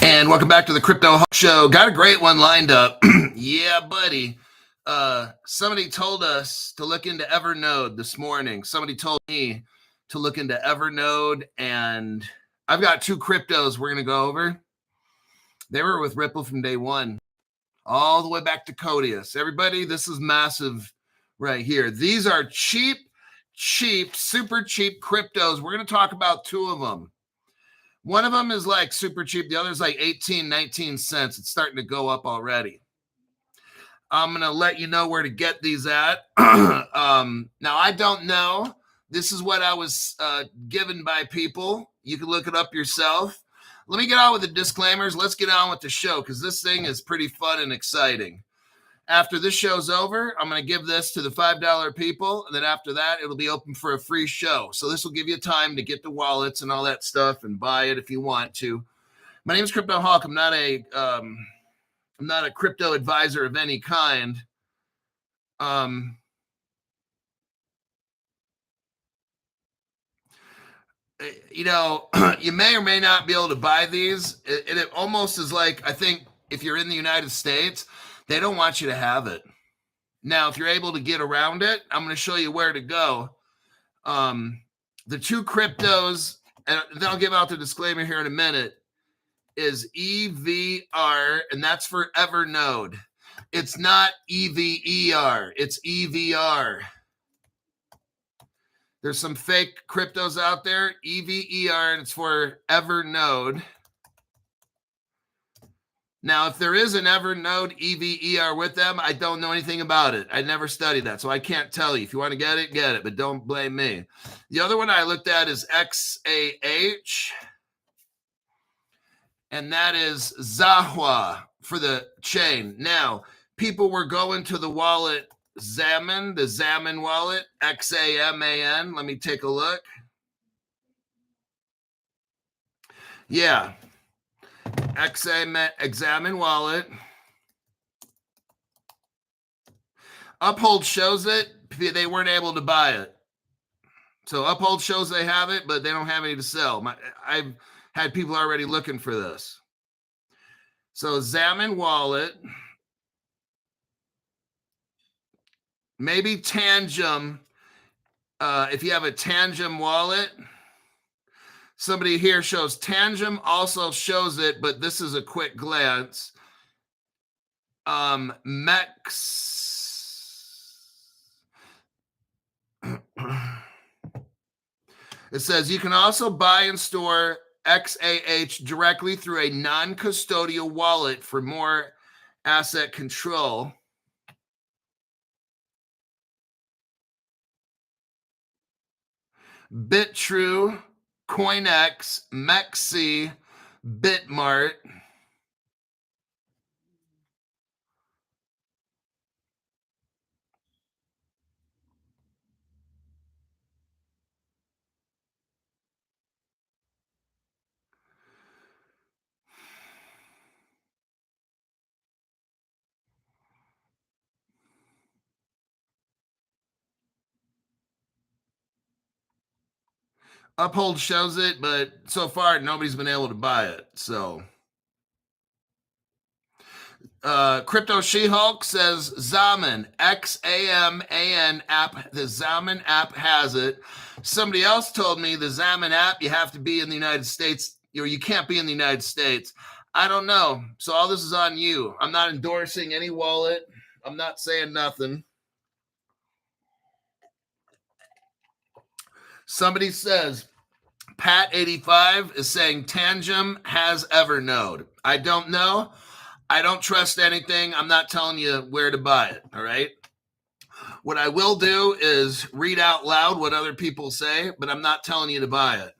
And welcome back to the Crypto Hawk Show. Got a great one lined up. Yeah, buddy. Somebody told us to look into Evernode this morning. Somebody told me to look into Evernode, and I've got two cryptos we're going to go over. They were with Ripple from day one, all the way back to Kodius. Everybody, this is massive right here. These are cheap, super cheap cryptos. We're going to talk about two of them. One of them is like super cheap. The other is like 18, 19 cents. It's starting to go up already. I'm going to let you know where to get these at. Now, I don't know. This is what I was given by people. You can look it up yourself. Let me get on with the disclaimers. Let's get on with the show because this thing is pretty fun and exciting. After this show's over, I'm going to give this to the $5 people. And then after that, it'll be open for a free show. So this will give you time to get the wallets and all that stuff and buy it if you want to. My name is Crypto Hawk. I'm not a crypto advisor of any kind. You know, you may or may not be able to buy these. It almost is like, I think if you're in the United States, they don't want you to have it. Now, if you're able to get around it, I'm going to show you where to go. The two cryptos, and then I'll give out the disclaimer here in a minute, is EVR, and that's for Evernode. It's not EVER, it's EVR. There's some fake cryptos out there, EVER, and it's for Evernode. Now, if there is an Evernode EVER with them, I don't know anything about it. I never studied that, so I can't tell you. If you want to get it, but don't blame me. The other one I looked at is XAH, and that is Zaha for the chain. Now, people were going to the wallet Xaman, the Xaman wallet, XAMAN. Let me take a look. Yeah. Examine wallet. Uphold shows it. They weren't able to buy it. So Uphold shows they have it, but they don't have any to sell. I've had people already looking for this. So Xaman wallet. Maybe Tangem. If you have a Tangem wallet. Somebody here shows Tangem also shows it, but this is a quick glance. It says you can also buy and store XAH directly through a non-custodial wallet for more asset control. BitTrue, CoinX, Mexi, Bitmart. Uphold shows it, but so far nobody's been able to buy it. So Crypto She-Hulk says Xaman, XAMAN app. The Xaman app has it. Somebody else told me the Xaman app, you have to be in the United States, or you can't be in the United States. I don't know. So all this is on you. I'm not endorsing any wallet. I'm not saying nothing. Somebody says, Pat85 is saying Tangem has Evernode. I don't know. I don't trust anything. I'm not telling you where to buy it, all right? What I will do is read out loud what other people say, but I'm not telling you to buy it.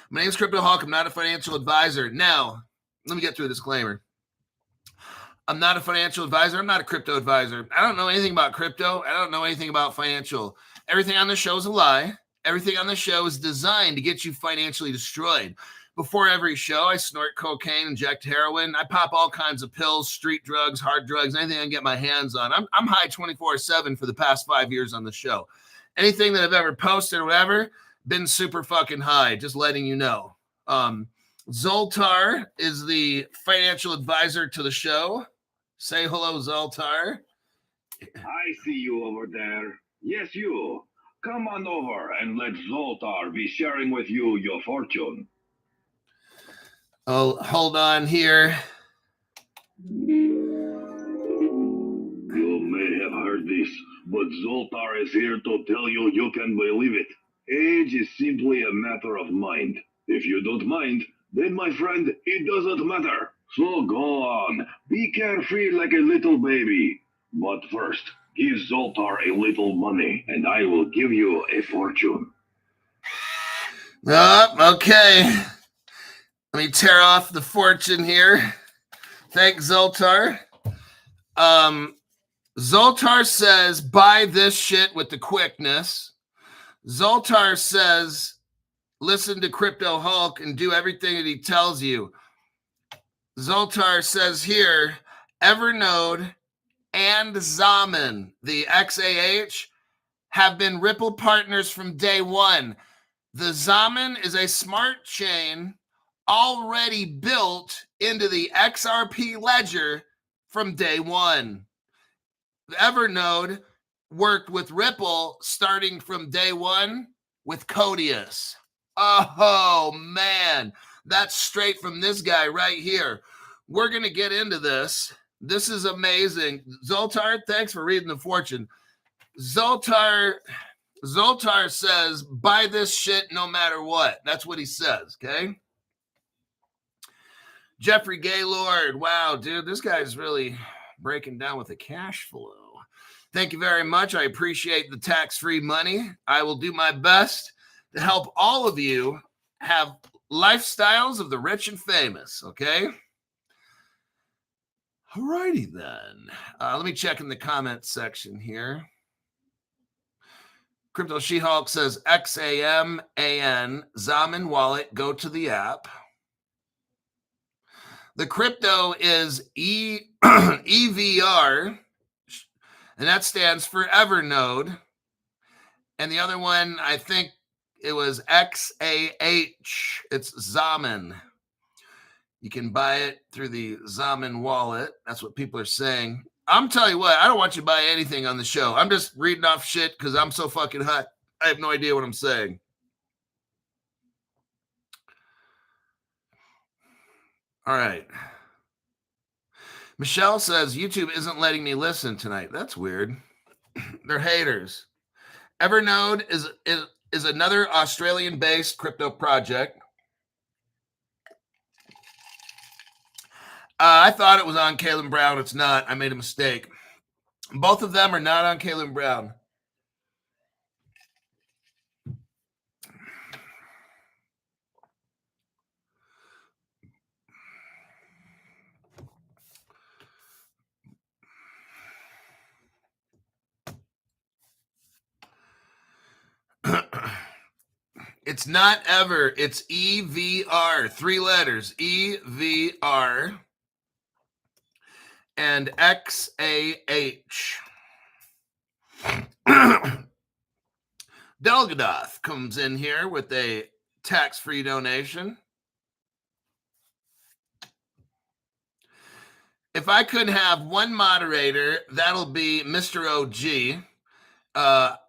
My name is Crypto Hawk. I'm not a financial advisor. Now, let me get through a disclaimer. I'm not a financial advisor. I'm not a crypto advisor. I don't know anything about crypto. I don't know anything about financial. Everything on the show is a lie. Everything on the show is designed to get you financially destroyed. Before every show, I snort cocaine, inject heroin. I pop all kinds of pills, street drugs, hard drugs, anything I can get my hands on. I'm high 24/7 for the past 5 years on the show. Anything that I've ever posted or whatever, been super fucking high, just letting you know. Zultar is the financial advisor to the show. Say hello, Zultar. I see you over there. Yes, you. Come on over and let Zultar be sharing with you your fortune. Oh, hold on here. You may have heard this, but Zultar is here to tell you you can believe it. Age is simply a matter of mind. If you don't mind, then my friend, it doesn't matter. So go on, be carefree like a little baby. But first, give Zultar a little money, and I will give you a fortune. Okay. Let me tear off the fortune here. Thanks, Zultar. Zultar says, buy this shit with the quickness. Zultar says, listen to Crypto Hulk and do everything that he tells you. Zultar says here, Evernode and Zaha, the XAH, have been Ripple partners from day one. The Zaha is a smart chain already built into the XRP ledger from day one. Evernode worked with Ripple starting from day one with Kodius. Oh, man. That's straight from this guy right here. We're going to get into this. This is amazing. Zultar, thanks for reading the fortune. Zultar says, buy this shit no matter what. That's what he says, okay? Jeffrey Gaylord. Wow, dude, this guy's really breaking down with the cash flow. Thank you very much. I appreciate the tax-free money. I will do my best to help all of you have lifestyles of the rich and famous, okay? All righty then. Let me check in the comments section here. Crypto She-Hulk says XAMAN, Zaha wallet, go to the app. The crypto is EVR, and that stands for Evernode. And the other one, I think it was XAH. It's Zaha. You can buy it through the Zaha wallet. That's what people are saying. I'm telling you what, I don't want you to buy anything on the show. I'm just reading off shit because I'm so fucking hot. I have no idea what I'm saying. All right. Michelle says, YouTube isn't letting me listen tonight. That's weird. They're haters. Evernode is another Australian-based crypto project. I thought it was on Kaylen Brown. It's not. I made a mistake. Both of them are not on Kaylen Brown. It's not ever. It's EVR. 3 letters. EVR. And XAH. Delgadoth comes in here with a tax-free donation. If I could have one moderator, that'll be Mr. OG.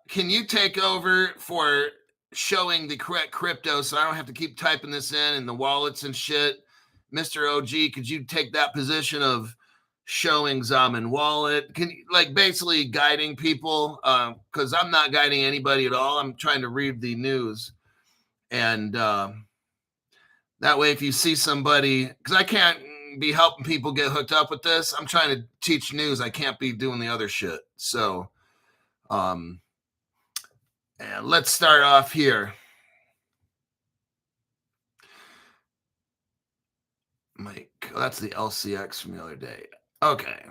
Can you take over for showing the correct crypto so I don't have to keep typing this in and the wallets and shit? Mr. OG, could you take that position of showing Zaha wallet? Can you, like, basically guiding people? Because I'm not guiding anybody at all. I'm trying to read the news. And that way, if you see somebody, because I can't be helping people get hooked up with this. I'm trying to teach news. I can't be doing the other shit. So, and let's start off here. Mike, that's the LCX from the other day. Okay.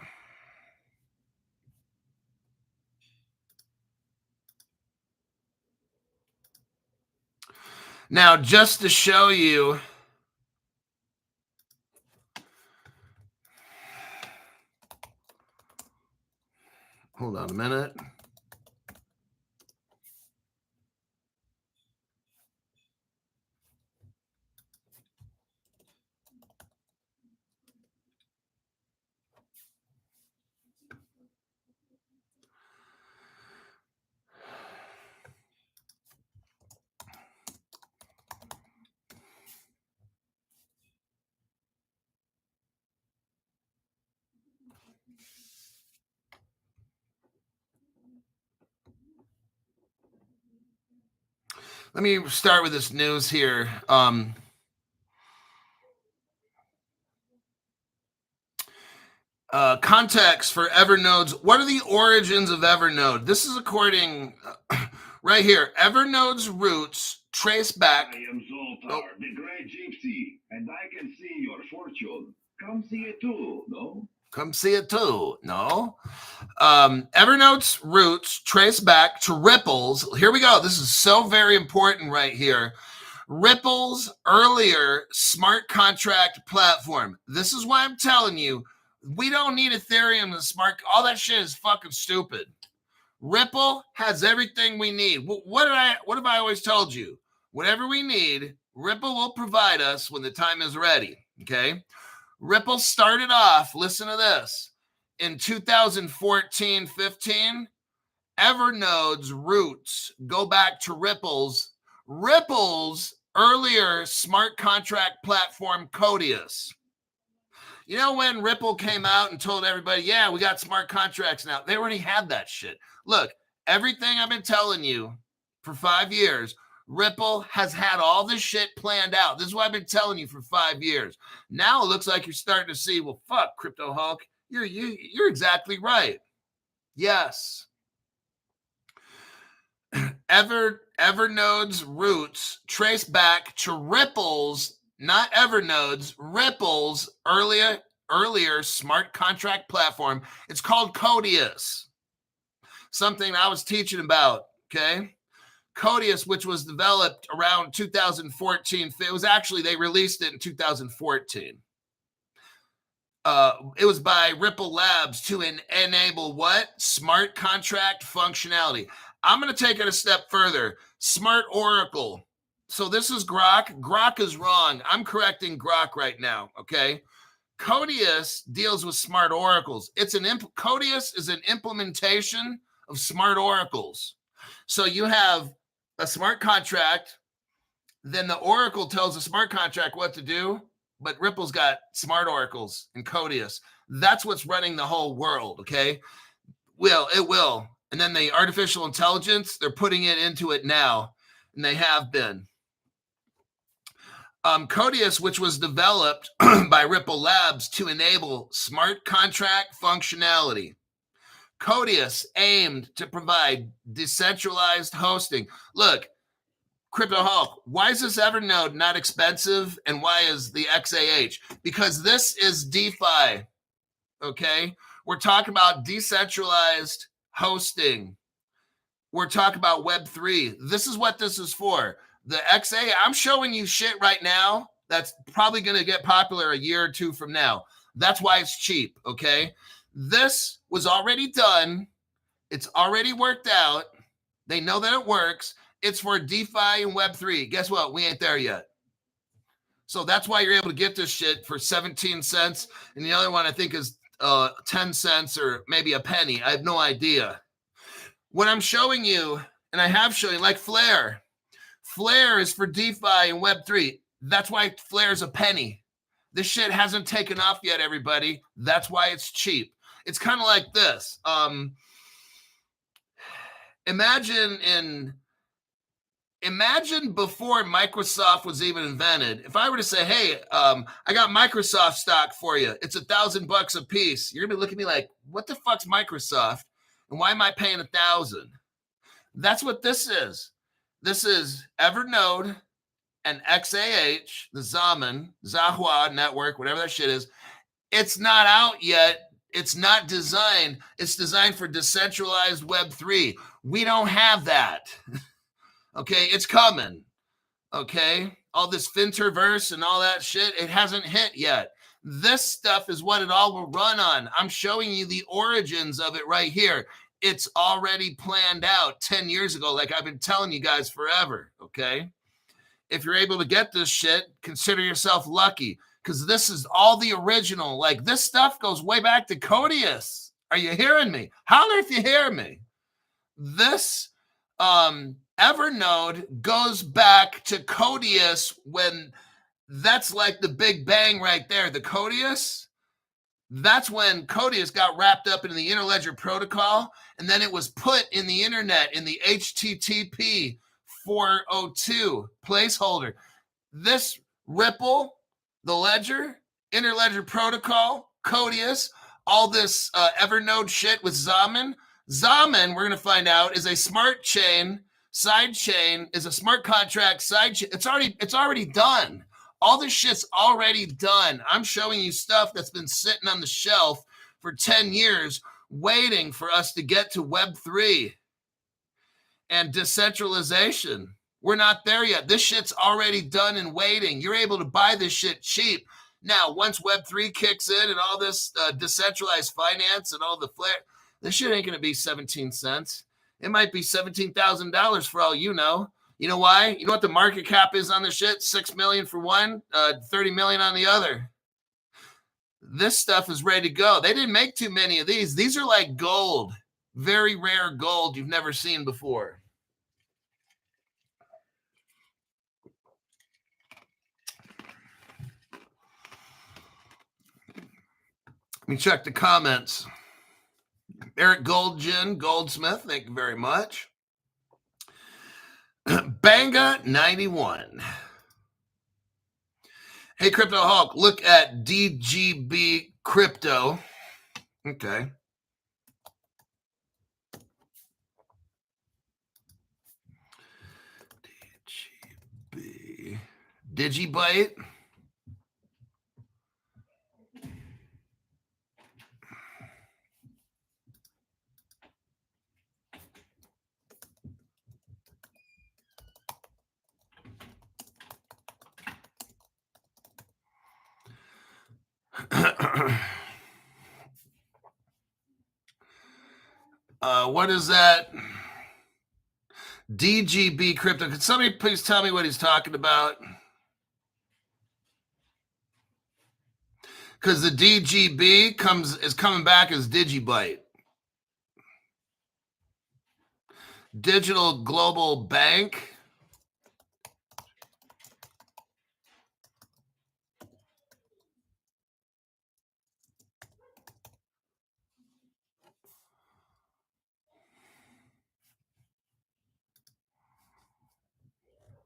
Now, just to show you, hold on a minute. Let me start with this news here. Context for Evernode's. What are the origins of Evernode? This is according right here. Evernode's roots trace back. I am Zultar, the Great Gypsy, and I can see your fortune. Come see it too, no? Come see it too, no? Evernode's roots trace back to Ripple's. Here we go. This is so very important right here. Ripple's earlier smart contract platform. This is why I'm telling you, we don't need Ethereum to smart. All that shit is fucking stupid. Ripple has everything we need. What have I always told you? Whatever we need, Ripple will provide us when the time is ready. Okay. Ripple started off, listen to this, in 2014-15. Evernode's roots go back to Ripple's earlier smart contract platform, Kodius. You know, when Ripple came out and told everybody, yeah, we got smart contracts now, they already had that shit. Look, everything I've been telling you for 5 years, Ripple has had all this shit planned out. This is what I've been telling you for 5 years. Now it looks like you're starting to see, well, fuck, Crypto Hulk, you're exactly right. Yes. Evernode's roots trace back to Ripple's, not Evernode's, Ripple's earlier smart contract platform. It's called Kodius. Something I was teaching about, okay? Kodius, which was developed around 2014. It was actually, they released it in 2014. It was by Ripple Labs to enable what? Smart contract functionality. I'm going to take it a step further. Smart Oracle. So this is Grok. Grok is wrong. I'm correcting Grok right now, okay? Kodius deals with smart oracles. Kodius is an implementation of smart oracles. So you have a smart contract, then the oracle tells the smart contract what to do, but Ripple's got smart oracles in Kodius. That's what's running the whole world, okay? Well, it will. And then the artificial intelligence, they're putting it into it now, and they have been. Kodius, which was developed by Ripple Labs to enable smart contract functionality. Kodius aimed to provide decentralized hosting. Look, Crypto Hulk, why is this Evernode not expensive, and why is the XAH? Because this is DeFi, okay? We're talking about decentralized hosting. We're talking about Web3. This is what this is for. The XA, I'm showing you shit right now that's probably going to get popular a year or two from now. That's why it's cheap, okay? This was already done. It's already worked out. They know that it works. It's for DeFi and Web3. Guess what? We ain't there yet. So that's why you're able to get this shit for 17 cents. And the other one I think is 10 cents or maybe a penny. I have no idea. What I'm showing you, and I have shown you, like Flare. Flare is for DeFi and Web3. That's why Flare is a penny. This shit hasn't taken off yet, everybody. That's why it's cheap. It's kind of like this. Imagine before Microsoft was even invented. If I were to say, hey, I got Microsoft stock for you. It's $1,000 a piece. You're going to be looking at me like, what the fuck's Microsoft? And why am I paying $1,000? That's what this is. This is Evernode and XAH, the Zaha network, whatever that shit is. It's not out yet. It's not designed. It's designed for decentralized Web3. We don't have that. Okay, it's coming. Okay, all this Finterverse and all that shit, it hasn't hit yet. This stuff is what it all will run on. I'm showing you the origins of it right here. It's already planned out 10 years ago, like I've been telling you guys forever, okay? If you're able to get this shit, consider yourself lucky, because this is all the original. Like, this stuff goes way back to Kodius. Are you hearing me? Holler if you hear me. This Evernode goes back to Kodius, when that's like the big bang right there. The Kodius, that's when Kodius got wrapped up into the Interledger protocol, and then it was put in the internet in the HTTP 402 placeholder. This Ripple, the ledger, interledger protocol, Kodius, all this Evernode shit with Zaman. Zaman, we're going to find out, is a smart chain, side chain, is a smart contract side chain. It's already done. All this shit's already done. I'm showing you stuff that's been sitting on the shelf for 10 years waiting for us to get to Web3 and decentralization. We're not there yet. This shit's already done and waiting. You're able to buy this shit cheap. Now, once Web3 kicks in and all this decentralized finance and all the flair, this shit ain't going to be 17 cents. It might be $17,000 for all you know. You know why? You know what the market cap is on this shit? 6 million for one, 30 million on the other. This stuff is ready to go. They didn't make too many of these. These are like gold, very rare gold you've never seen before. Let me check the comments. Eric Goldsmith, thank you very much. Banga 91. Hey, Crypto Hulk, look at DGB Crypto. Okay. DGB. Digibyte. What is that? DGB Crypto. Could somebody please tell me what he's talking about? Because the DGB is coming back as Digibyte. Digital Global Bank.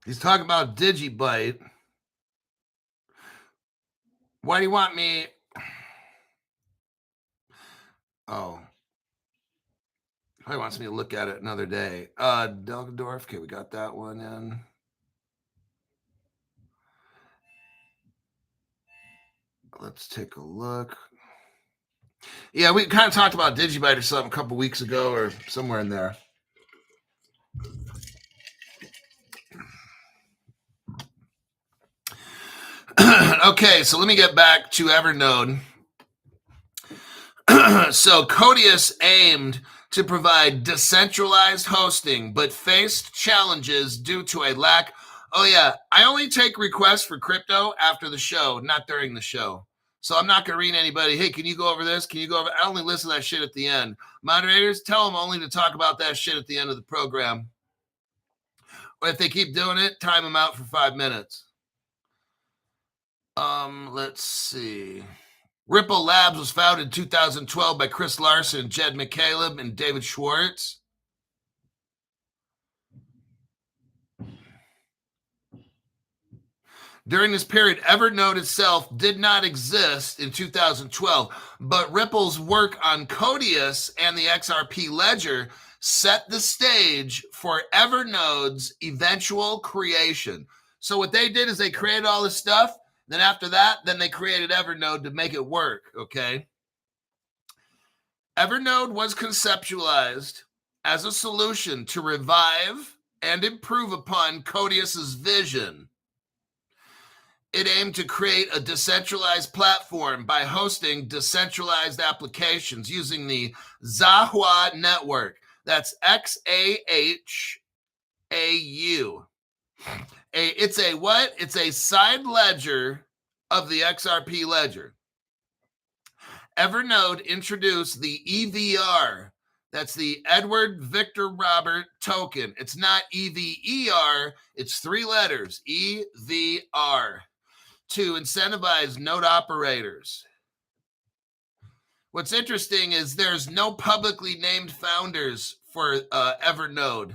He's talking about Digibyte. Why do you want me? Oh. He wants me to look at it another day. Delgadorf. Okay, we got that one in. Let's take a look. Yeah, we kind of talked about Digibyte or something a couple weeks ago or somewhere in there. Okay, so let me get back to Evernode. So Kodius aimed to provide decentralized hosting, but faced challenges due to a lack. Oh yeah, I only take requests for crypto after the show, not during the show. So I'm not going to read anybody. Hey, can you go over this? Can you go over? I only listen to that shit at the end. Moderators, tell them only to talk about that shit at the end of the program. Or if they keep doing it, time them out for 5 minutes. Let's see. Ripple Labs was founded in 2012 by Chris Larson, Jed McCaleb, and David Schwartz. During this period, Evernode itself did not exist in 2012, but Ripple's work on Kodius and the XRP ledger set the stage for Evernode's eventual creation. So what they did is they created all this stuff. Then after that, then they created Evernode to make it work, okay? Evernode was conceptualized as a solution to revive and improve upon Kodius's vision. It aimed to create a decentralized platform by hosting decentralized applications using the Zaha network. That's XAHAU. It's a what? It's a side ledger of the XRP ledger. Evernode introduced the EVR. That's the Edward Victor Robert token. It's not EVER. It's 3 letters, EVR, to incentivize node operators. What's interesting is there's no publicly named founders for Evernode.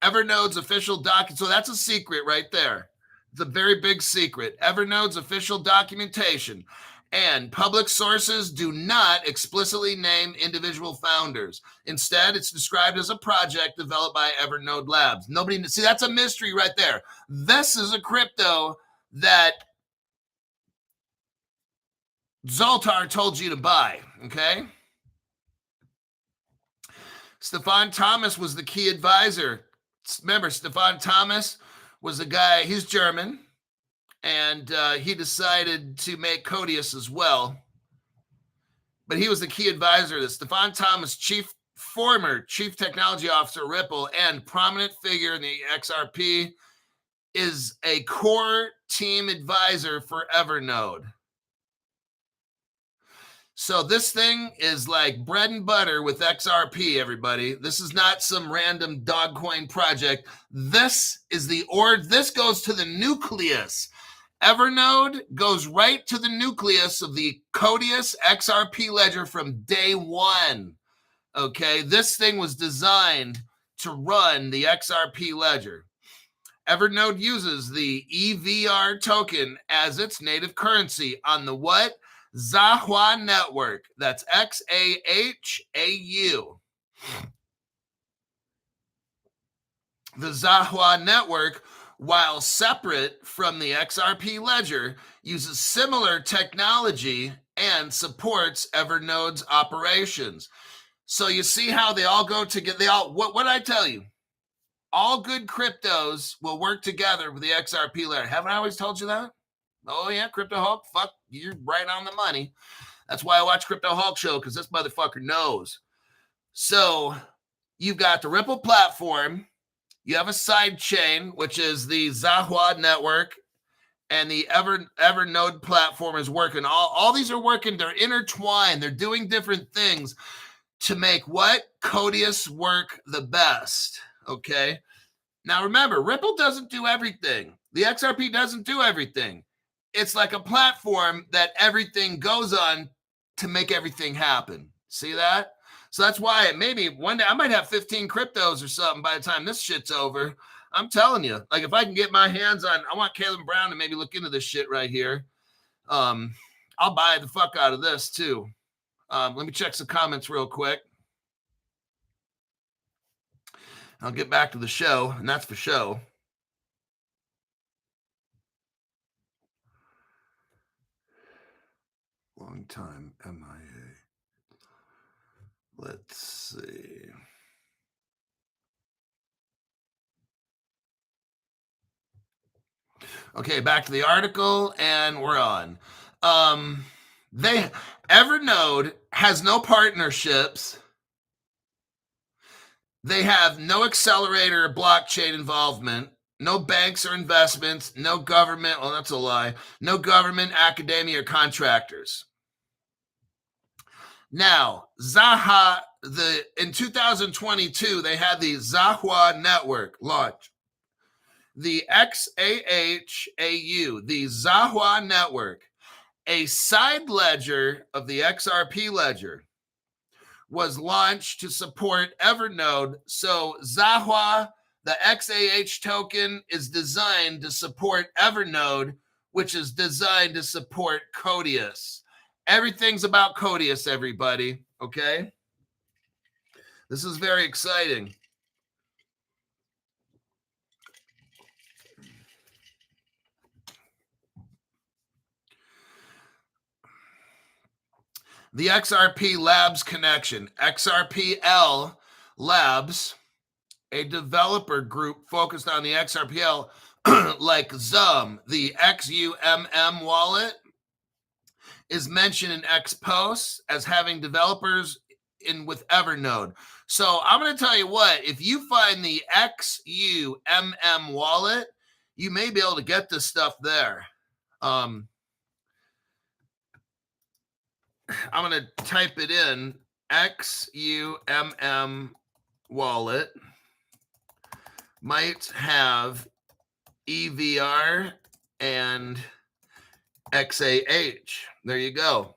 Evernode's official document. So that's a secret right there. It's a very big secret. Evernode's official documentation and public sources do not explicitly name individual founders. Instead, it's described as a project developed by Evernode Labs. Nobody, see, that's a mystery right there. This is a crypto that Zultar told you to buy, okay? Stefan Thomas was the key advisor. Remember, Stefan Thomas was a guy, he's German, and he decided to make Kodius as well. But he was the key advisor of this. Stefan Thomas, former chief technology officer, Ripple, and prominent figure in the XRP, is a core team advisor for Evernode. So this thing is like bread and butter with XRP, everybody. This is not some random dog coin project. This is this goes to the nucleus. Evernode goes right to the nucleus of the Kodius XRP ledger from day one. Okay, this thing was designed to run the XRP ledger. Evernode uses the EVR token as its native currency on the what? Zaha network. That's XAHAU. The Zaha network, while separate from the XRP ledger, uses similar technology and supports Evernode's operations. So you see how they all go together. They all, what I tell you, all good cryptos will work together with the XRP ledger. Haven't I always told you that? Oh, yeah, Crypto Hulk, fuck, you're right on the money. That's why I watch Crypto Hulk show, because this motherfucker knows. So you've got the Ripple platform. You have a side chain, which is the Zaha network, and the Evernode platform is working. All these are working. They're intertwined. They're doing different things to make what? Kodius work the best, okay? Now, remember, Ripple doesn't do everything. The XRP doesn't do everything. It's like a platform that everything goes on to make everything happen. See that? So that's why maybe one day I might have 15 cryptos or something by the time this shit's over. I'm telling you, like if I can get my hands on, I want Caleb Brown to maybe look into this shit right here. I'll buy the fuck out of this too. Let me check some comments real quick. I'll get back to the show, and that's for show. Long time MIA. Let's see. Okay, back to the article, and we're on. Evernode has no partnerships. They have no accelerator or blockchain involvement, no banks or investments, no government. Well, that's a lie. No government, academia, or contractors. Now, Zaha, in 2022, they had the Zaha network launch. The XAHAU, the Zaha network, a side ledger of the XRP ledger, was launched to support Evernode. So Zaha, the XAH token, is designed to support Evernode, which is designed to support Kodius. Everything's about Kodius, everybody, okay? This is very exciting. The XRP Labs connection. XRPL Labs, a developer group focused on the XRPL, like Zum, the XUMM wallet, is mentioned in X posts as having developers in with Evernode. So I'm going to tell you what, if you find the XUMM wallet, you may be able to get this stuff there. I'm going to type it in, XUMM wallet might have EVR and XAH. There you go.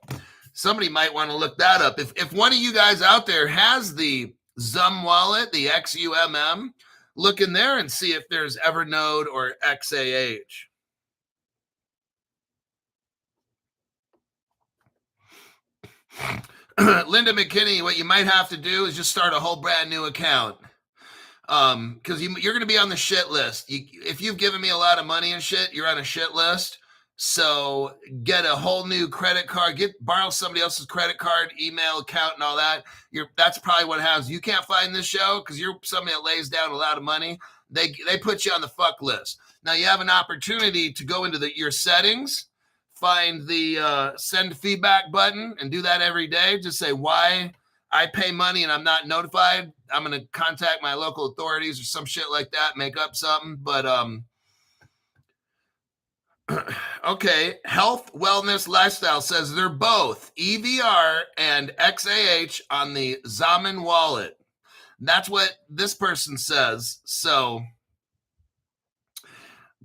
Somebody might want to look that up. If one of you guys out there has the Zum wallet, the XUMM, look in there and see if there's Evernode or XAH. Linda McKinney, what you might have to do is just start a whole brand new account. Because you're going to be on the shit list. If you've given me a lot of money and shit, you're on a shit list. So get a whole new credit card, borrow somebody else's credit card, email account and all that. That's probably what happens. You can't find this show because you're somebody that lays down a lot of money. They put you on the fuck list. Now you have an opportunity to go into your settings, find the send feedback button and do that every day. Just say why I pay money and I'm not notified. I'm going to contact my local authorities or some shit like that, make up something. But, okay. Health, wellness, lifestyle says they're both EVR and XAH on the Zaman wallet. That's what this person says. So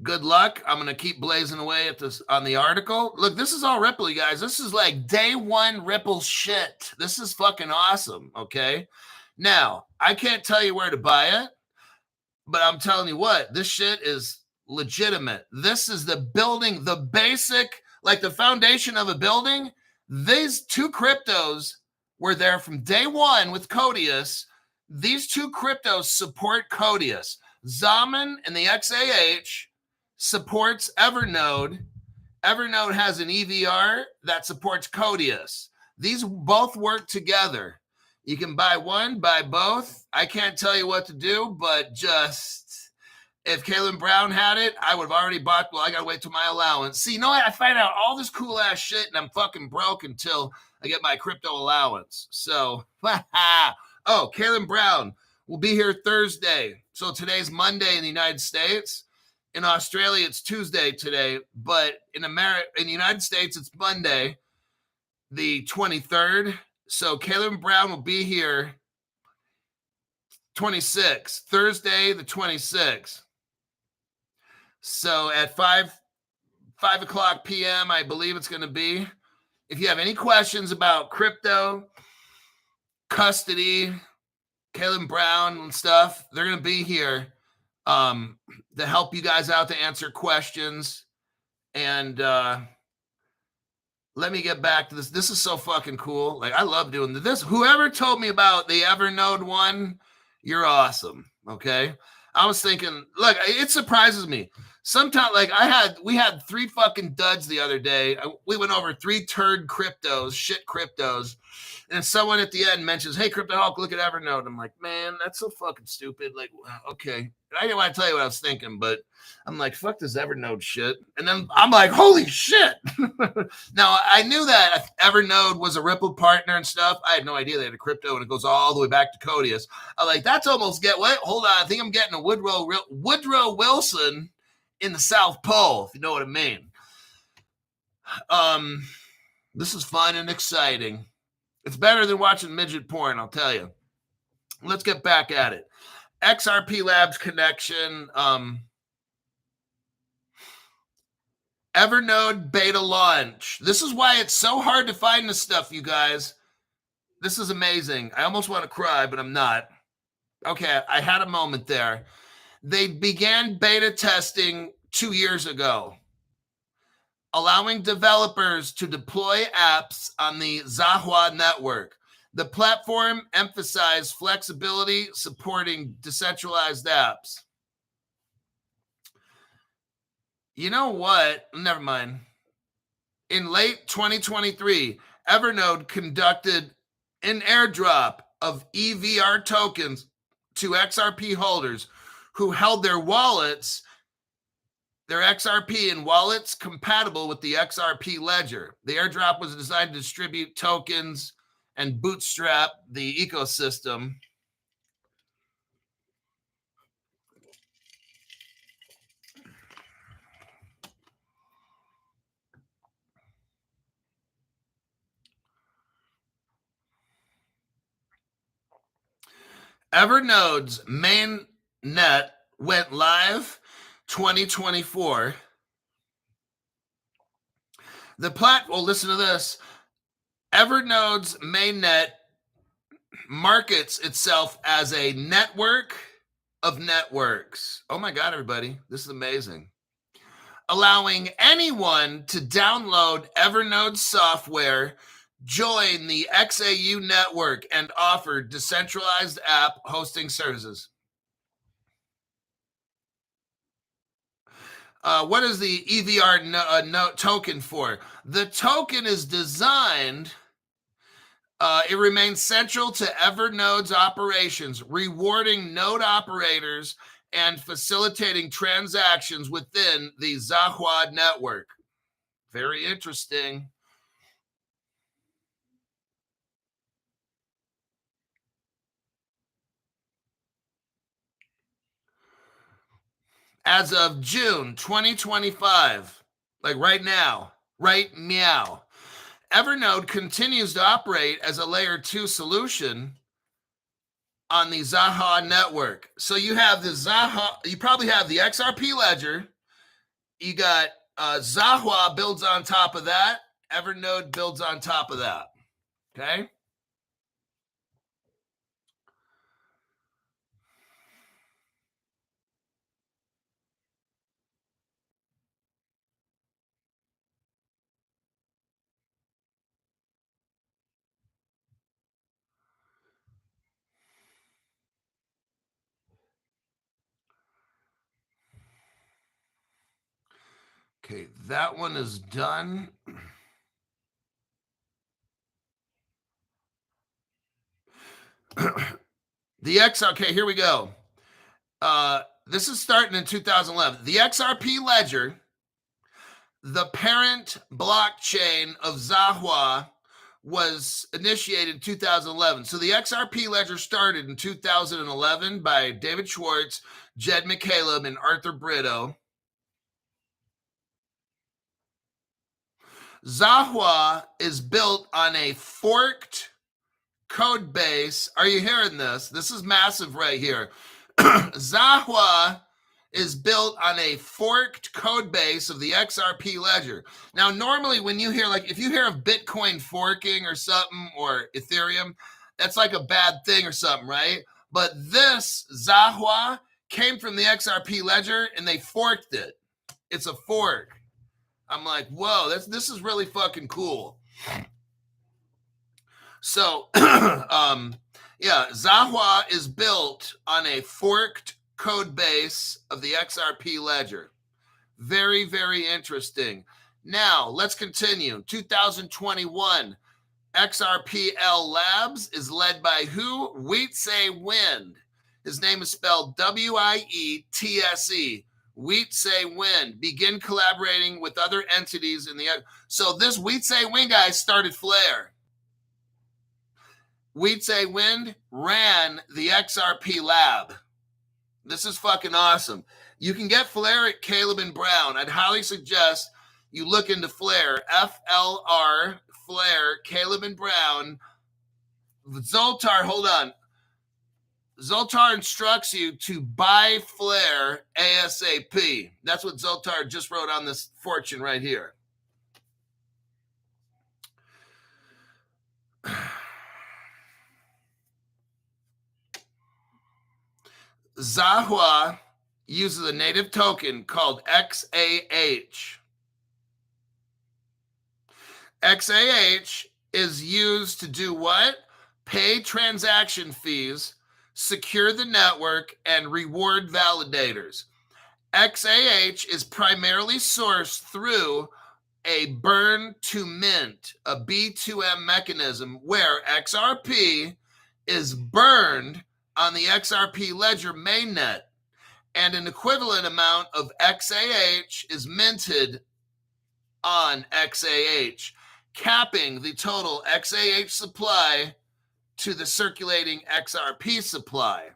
good luck. I'm going to keep blazing away at this on the article. Look, this is all Ripple, you guys. This is like day one Ripple shit. This is fucking awesome. Okay. Now, I can't tell you where to buy it, but I'm telling you what, this shit is legitimate. This is the building, the basic, like the foundation of a building. These two cryptos were there from day one with Kodius. These two cryptos support Kodius. Zaman and the XAH supports Evernode. Evernode has an EVR that supports Kodius. These both work together. You can buy one, buy both. I can't tell you what to do, but just if Kalen Brown had it, I would have already bought. Well, I got to wait till my allowance. See, you know what? I find out all this cool ass shit and I'm fucking broke until I get my crypto allowance. So, oh, Kalen Brown will be here Thursday. So today's Monday in the United States. In Australia, it's Tuesday today, but in the United States, it's Monday, the 23rd. So Caleb Brown will be here 26th, Thursday, the 26th. So at 5 o'clock p.m., I believe it's going to be. If you have any questions about crypto, custody, Caleb Brown and stuff, they're going to be here to help you guys out, to answer questions. And let me get back to this. This is so fucking cool. Like, I love doing this. Whoever told me about the Evernode one, you're awesome. Okay. I was thinking, look, it surprises me. Sometimes, like we had 3 fucking duds the other day. We went over 3 turd cryptos, shit cryptos. And someone at the end mentions, hey, Crypto Hulk, look at Evernode. I'm like, man, that's so fucking stupid. Like, okay. I didn't want to tell you what I was thinking, but I'm like, fuck this Evernode shit. And then I'm like, holy shit. Now, I knew that Evernode was a Ripple partner and stuff. I had no idea they had a crypto, and it goes all the way back to Kodius. I'm like, that's almost hold on. I think I'm getting a Woodrow Wilson in the South Pole, if you know what I mean. This is fun and exciting. It's better than watching midget porn, I'll tell you. Let's get back at it. XRP Labs connection. Evernode beta launch. This is why it's so hard to find this stuff, you guys. This is amazing. I almost want to cry, but I'm not. Okay, I had a moment there. They began beta testing 2 years ago, allowing developers to deploy apps on the Zaha network. The platform emphasized flexibility, supporting decentralized apps. You know what? Never mind. In late 2023, Evernode conducted an airdrop of EVR tokens to XRP holders who held their XRP in wallets compatible with the XRP ledger. The airdrop was designed to distribute tokens and bootstrap the ecosystem. Evernode's main net went live 2024. Listen to this. Evernode's mainnet markets itself as a network of networks. Oh my God, everybody, this is amazing. Allowing anyone to download Evernode software, join the XAU network, and offer decentralized app hosting services. What is the EVR token for? The token is designed, it remains central to Evernode's operations, rewarding node operators and facilitating transactions within the Zaha network. Very interesting. As of June 2025, like right now, right meow, Evernode continues to operate as a layer 2 solution on the Zaha network. So you have the Zaha, you probably have the XRP ledger. You got Zaha builds on top of that. Evernode builds on top of that. Okay. Okay, that one is done. Okay, here we go. This is starting in 2011. The XRP ledger, the parent blockchain of Zaha, was initiated in 2011. So the XRP ledger started in 2011 by David Schwartz, Jed McCaleb, and Arthur Brito. Zaha is built on a forked code base. Are you hearing this? This is massive right here. Zaha is built on a forked code base of the XRP ledger. Now, normally when you hear, like, if you hear of Bitcoin forking or something, or Ethereum, that's like a bad thing or something, right? But this Zaha came from the XRP ledger and they forked it. It's a fork. I'm like, whoa, this is really fucking cool. So, yeah, Zaha is built on a forked code base of the XRP ledger. Very, very interesting. Now, let's continue. 2021, XRP Labs is led by who? Wietse Wind. His name is spelled W-I-E-T-S-E. Wietse Wind. Begin collaborating with other entities in the... So this Wietse Wind guy started Flare. Wietse Wind ran the XRP lab. This is fucking awesome. You can get Flare at Caleb and Brown. I'd highly suggest you look into Flare, FLR, Flare, Caleb and Brown. Zultar, hold on. Zultar instructs you to buy Flare ASAP. That's what Zultar just wrote on this fortune right here. Zaha uses a native token called XAH. XAH is used to do what? Pay transaction fees, secure the network, and reward validators. XAH is primarily sourced through a burn to mint, a B2M mechanism where XRP is burned on the XRP ledger mainnet, and an equivalent amount of XAH is minted on XAH, capping the total XAH supply to the circulating XRP supply.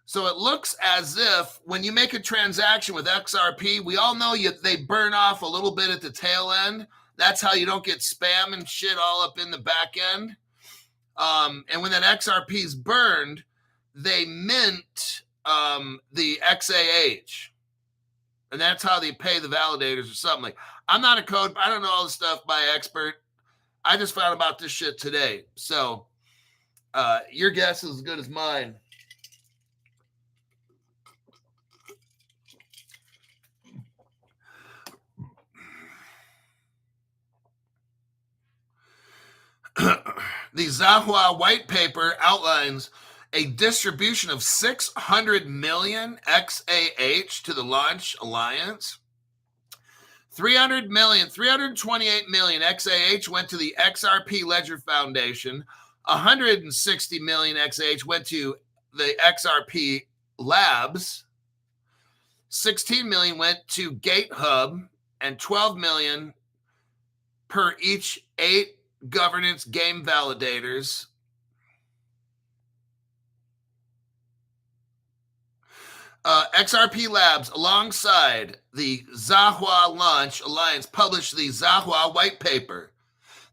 So it looks as if when you make a transaction with XRP, we all know they burn off a little bit at the tail end. That's how you don't get spam and shit all up in the back end. And when that XRP is burned, they mint the XAH. And that's how they pay the validators or something. Like, I'm not a code, I don't know all this stuff by expert. I just found about this shit today. So your guess is as good as mine. The Zaha white paper outlines a distribution of 600 million XAH to the Launch Alliance. 328 million XAH went to the XRP Ledger Foundation. 160 million XAH went to the XRP Labs. 16 million went to GateHub, and 12 million per each 8 governance game validators. XRP Labs, alongside the Zaha Launch Alliance, published the Zaha white paper.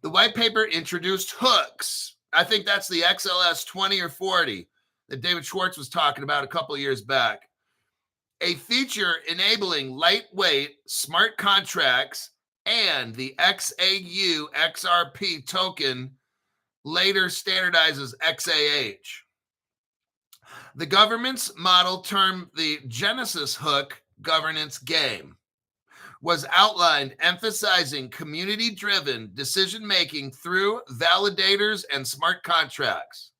The white paper introduced hooks. I think that's the XLS 20 or 40 that David Schwartz was talking about a couple of years back. A feature enabling lightweight smart contracts and the XAU XRP token later standardizes XAH. The government's model, termed the Genesis Hook governance game, was outlined, emphasizing community-driven decision-making through validators and smart contracts.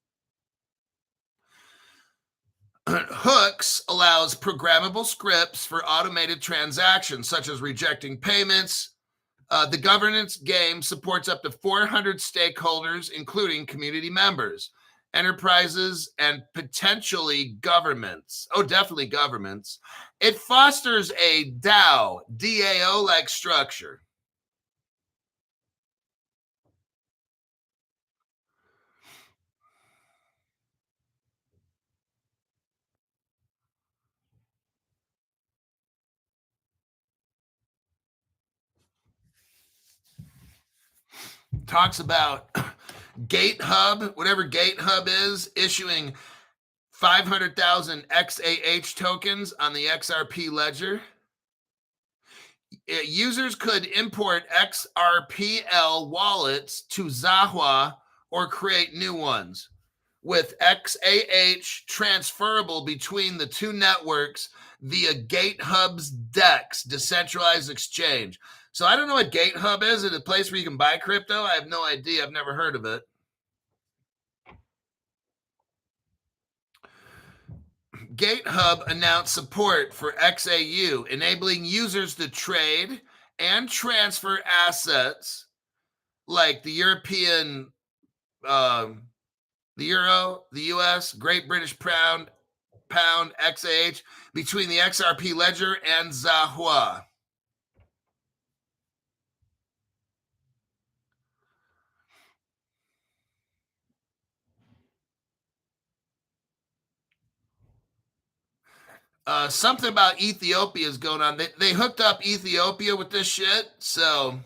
Hooks allows programmable scripts for automated transactions, such as rejecting payments. The governance game supports up to 400 stakeholders, including community members, enterprises, and potentially governments. Oh, definitely governments. It fosters a DAO-like structure. Talks about GateHub, whatever GateHub is, issuing 500,000 XAH tokens on the XRP ledger. Users could import XRPL wallets to Zaha or create new ones, with XAH transferable between the two networks via GateHub's DEX, decentralized exchange. So I don't know what GateHub is. Is it a place where you can buy crypto? I have no idea. I've never heard of it. GateHub announced support for XAU, enabling users to trade and transfer assets like the European, the Euro, the US, Great British Pound, XAH, between the XRP Ledger and Zaha. Something about Ethiopia is going on. They hooked up Ethiopia with this shit. So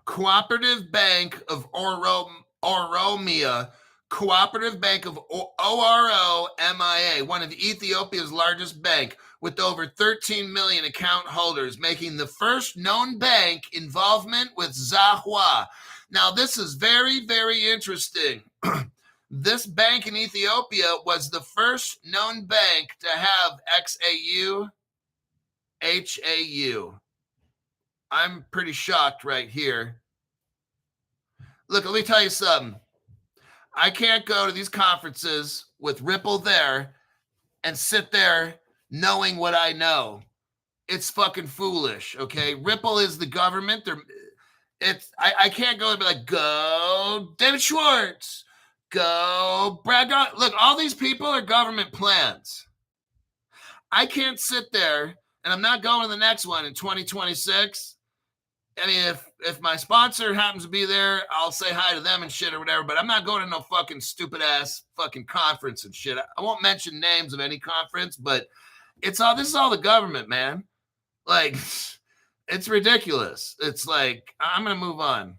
Cooperative Bank of Oromia, Cooperative Bank of OROMIA, one of Ethiopia's largest bank, with over 13 million account holders, making the first known bank involvement with Zaha. Now, this is very, very interesting. This bank in Ethiopia was the first known bank to have XAU, HAU. I'm pretty shocked right here. Look, let me tell you something. I can't go to these conferences with Ripple there and sit there knowing what I know. It's fucking foolish, okay? Ripple is the government. I can't go and be like, go David Schwartz, go Brad. Look, all these people are government plans. I can't sit there, and I'm not going to the next one in 2026. I mean, if my sponsor happens to be there, I'll say hi to them and shit or whatever, but I'm not going to no fucking stupid ass fucking conference and shit. I won't mention names of any conference, but this is all the government, man. Like, it's ridiculous. It's like, I'm going to move on.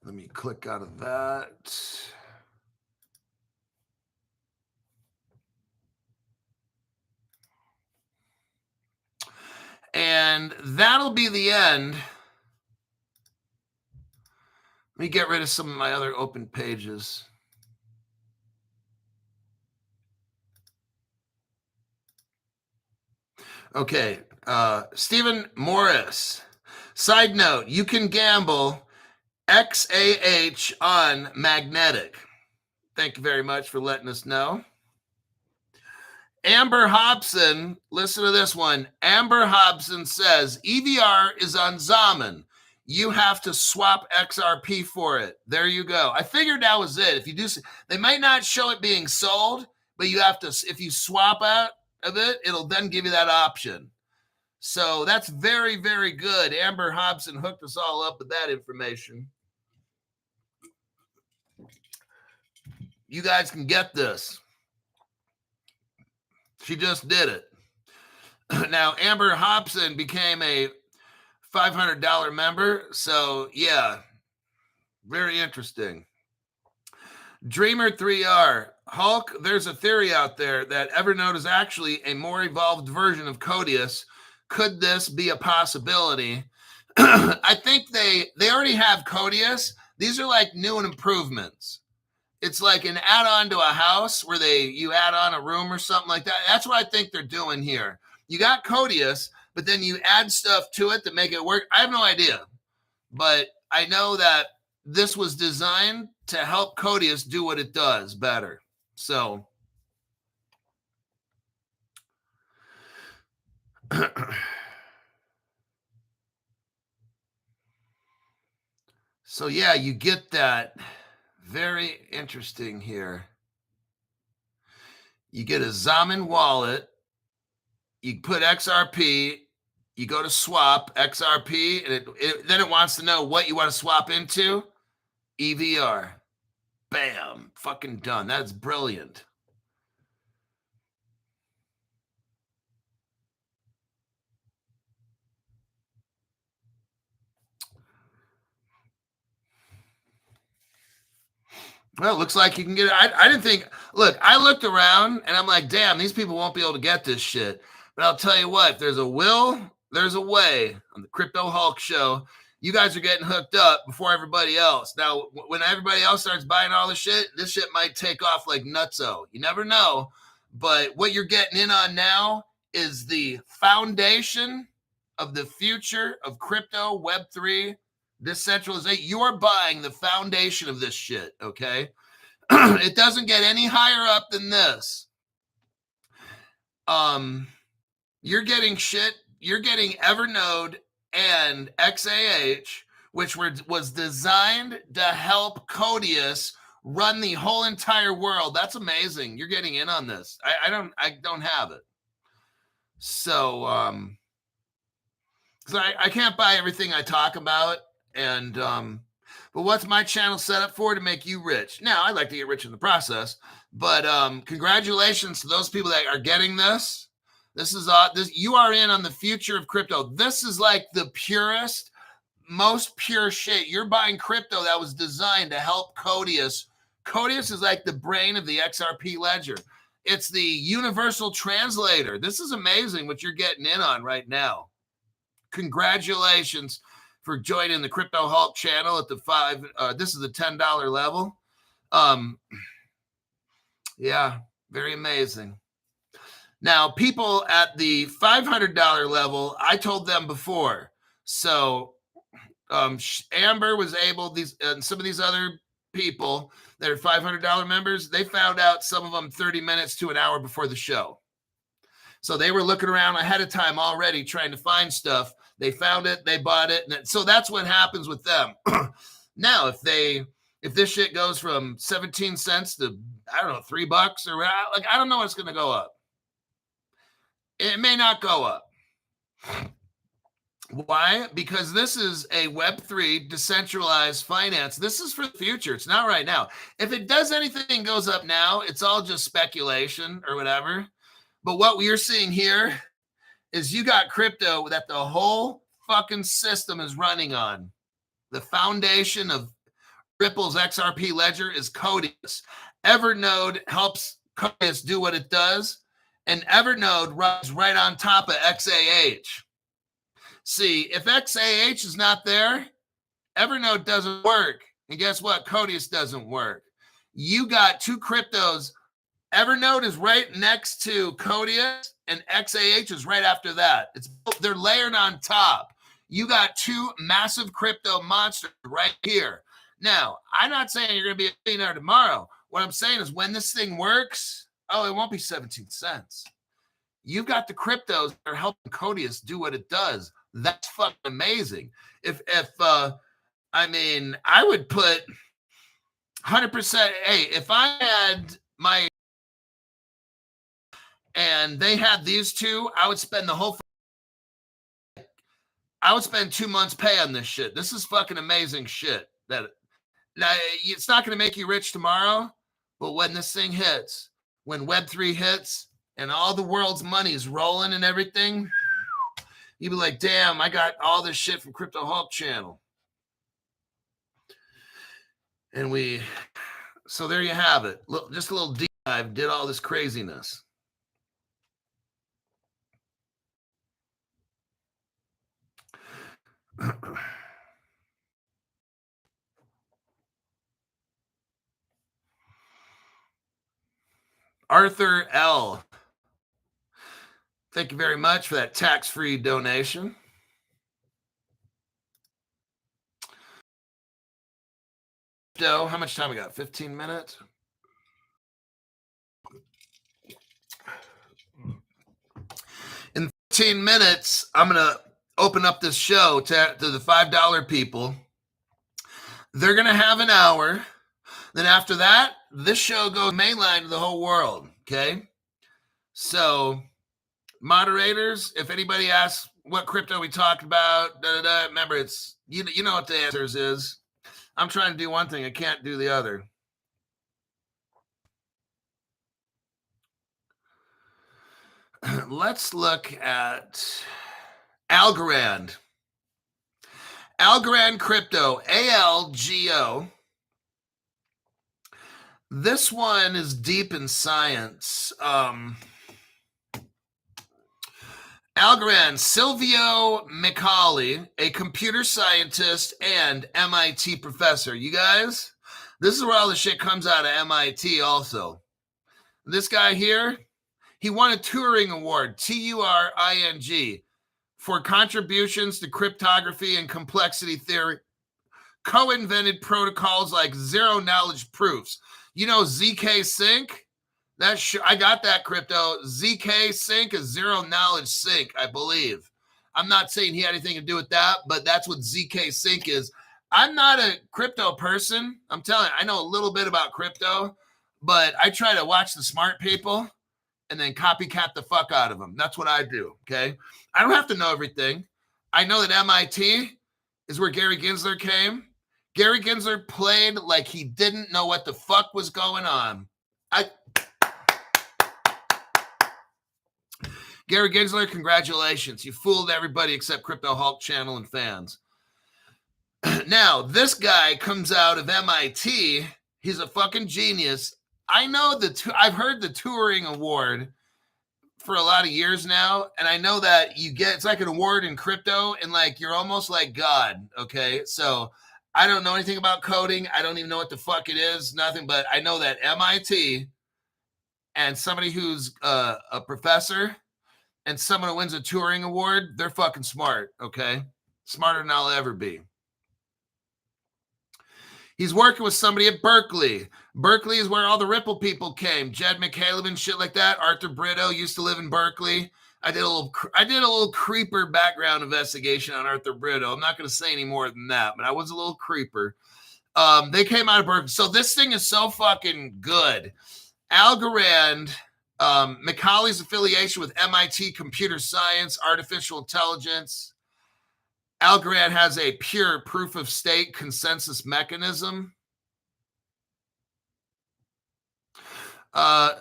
Let me click out of that. And that'll be the end Let me get rid of some of my other open pages. Okay, Stephen Morris. Side note, you can gamble XAH on magnetic. Thank you very much for letting us know. Amber Hobson, listen to this one. Amber Hobson says, EVR is on Zaman. You have to swap XRP for it. There you go. I figured that was it. If you do, they might not show it being sold, but you have to, if you swap out of it, it'll then give you that option. So that's very, very good. Amber Hobson hooked us all up with that information. You guys can get this. She just did it. Now, Amber Hobson became a $500 member. So, yeah, very interesting. Dreamer3R. Hulk, there's a theory out there that Evernode is actually a more evolved version of Kodius. Could this be a possibility? I think they already have Kodius. These are like new improvements. It's like an add-on to a house where you add on a room or something like that. That's what I think they're doing here. You got Kodius, but then you add stuff to it to make it work. I have no idea, but I know that this was designed to help Kodius do what it does better. So so yeah, you get that. Very interesting here. You get a Zaman wallet. You put XRP. You go to swap XRP, and then it wants to know what you want to swap into. EVR. Bam. Fucking done. That's brilliant. Well, it looks like you can get it. I didn't think, look, I looked around and I'm like, damn, these people won't be able to get this shit. But I'll tell you what, if there's a will, there's a way. On the Crypto Hulk show, you guys are getting hooked up before everybody else. Now, when everybody else starts buying all this shit might take off like nutso. You never know. But what you're getting in on now is the foundation of the future of crypto, Web3, decentralization. You are buying the foundation of this shit, okay? It doesn't get any higher up than this. You're getting shit. You're getting Evernode and XAH, which was designed to help Kodius run the whole entire world. That's amazing. You're getting in on this. I don't have it. So, I can't buy everything I talk about. And, but what's my channel set up for? To make you rich. Now, I'd like to get rich in the process, but, congratulations to those people that are getting this. This is, you are in on the future of crypto. This is like the purest, most pure shit. You're buying crypto that was designed to help Kodius. Kodius is like the brain of the XRP ledger. It's the universal translator. This is amazing what you're getting in on right now. Congratulations for joining the Crypto Hulk channel at the this is the $10 level. Yeah, very amazing. Now, people at the $500 level, I told them before. So Amber was able, some of these other people that are $500 members, they found out, some of them 30 minutes to an hour before the show. So they were looking around ahead of time already trying to find stuff. They found it, they bought it. And so that's what happens with them. Now, if this shit goes from 17 cents to, I don't know, $3 or like, I don't know what's going to go up. It may not go up. Why? Because this is a Web3 decentralized finance. This is for the future. It's not right now. If it does anything goes up now, it's all just speculation or whatever. But what we're seeing here is you got crypto that the whole fucking system is running on. The foundation of Ripple's XRP ledger is Kodius. Evernode helps Kodius do what it does. And Evernode runs right on top of XAH. See, if XAH is not there, Evernode doesn't work. And guess what? Kodius doesn't work. You got two cryptos. Evernode is right next to Kodius, and XAH is right after that. They're layered on top. You got two massive crypto monsters right here. Now, I'm not saying you're going to be a millionaire tomorrow. What I'm saying is when this thing works, oh, it won't be 17 cents. You've got the cryptos that are helping Kodius do what it does. That's fucking amazing. I would put 100%. Hey, if I had my and they had these two, I would spend I would spend 2 months pay on this shit. This is fucking amazing shit. Now, it's not going to make you rich tomorrow, but when this thing hits, when Web3 hits and all the world's money is rolling and everything, you'd be like, damn, I got all this shit from Crypto Hulk channel. And so there you have it. Just a little deep dive, did all this craziness. Arthur L. Thank you very much for that tax-free donation. So, how much time we got? 15 minutes? In 15 minutes, I'm going to open up this show to the $5 people. They're going to have an hour. Then after that, this show goes mainline to the whole world, okay? So, moderators, if anybody asks what crypto we talked about, remember, it's you know what the answers is. I'm trying to do one thing. I can't do the other. Let's look at Algorand. Algorand Crypto, ALGO. This one is deep in science. Algorand, Silvio Micali, a computer scientist and MIT professor. You guys, this is where all the shit comes out of MIT also. This guy here, he won a Turing Award, Turing, for contributions to cryptography and complexity theory, co-invented protocols like zero-knowledge proofs. You know ZK Sync? I got that crypto. ZK Sync is zero-knowledge sync, I believe. I'm not saying he had anything to do with that, but that's what ZK Sync is. I'm not a crypto person. I'm telling you, I know a little bit about crypto, but I try to watch the smart people and then copycat the fuck out of them. That's what I do, okay? I don't have to know everything. I know that MIT is where Gary Gensler came. Gary Gensler played like he didn't know what the fuck was going on. Gary Gensler, congratulations. You fooled everybody except Crypto Hulk channel and fans. Now, this guy comes out of MIT. He's a fucking genius. I know I've heard the Turing Award for a lot of years now, and I know that it's like an award in crypto, and like you're almost like God, okay? So I don't know anything about coding. I don't even know what the fuck it is, nothing, but I know that MIT and somebody who's a professor and someone who wins a Turing Award, they're fucking smart, okay? Smarter than I'll ever be. He's working with somebody at Berkeley. Berkeley is where all the Ripple people came. Jed McCaleb and shit like that. Arthur Brito used to live in Berkeley. I did a little creeper background investigation on Arthur Brito. I'm not going to say any more than that, but I was a little creeper. They came out of Berkeley. So this thing is so fucking good. Algorand, Micali's affiliation with MIT Computer Science, Artificial Intelligence. Algorand has a pure proof-of-stake consensus mechanism.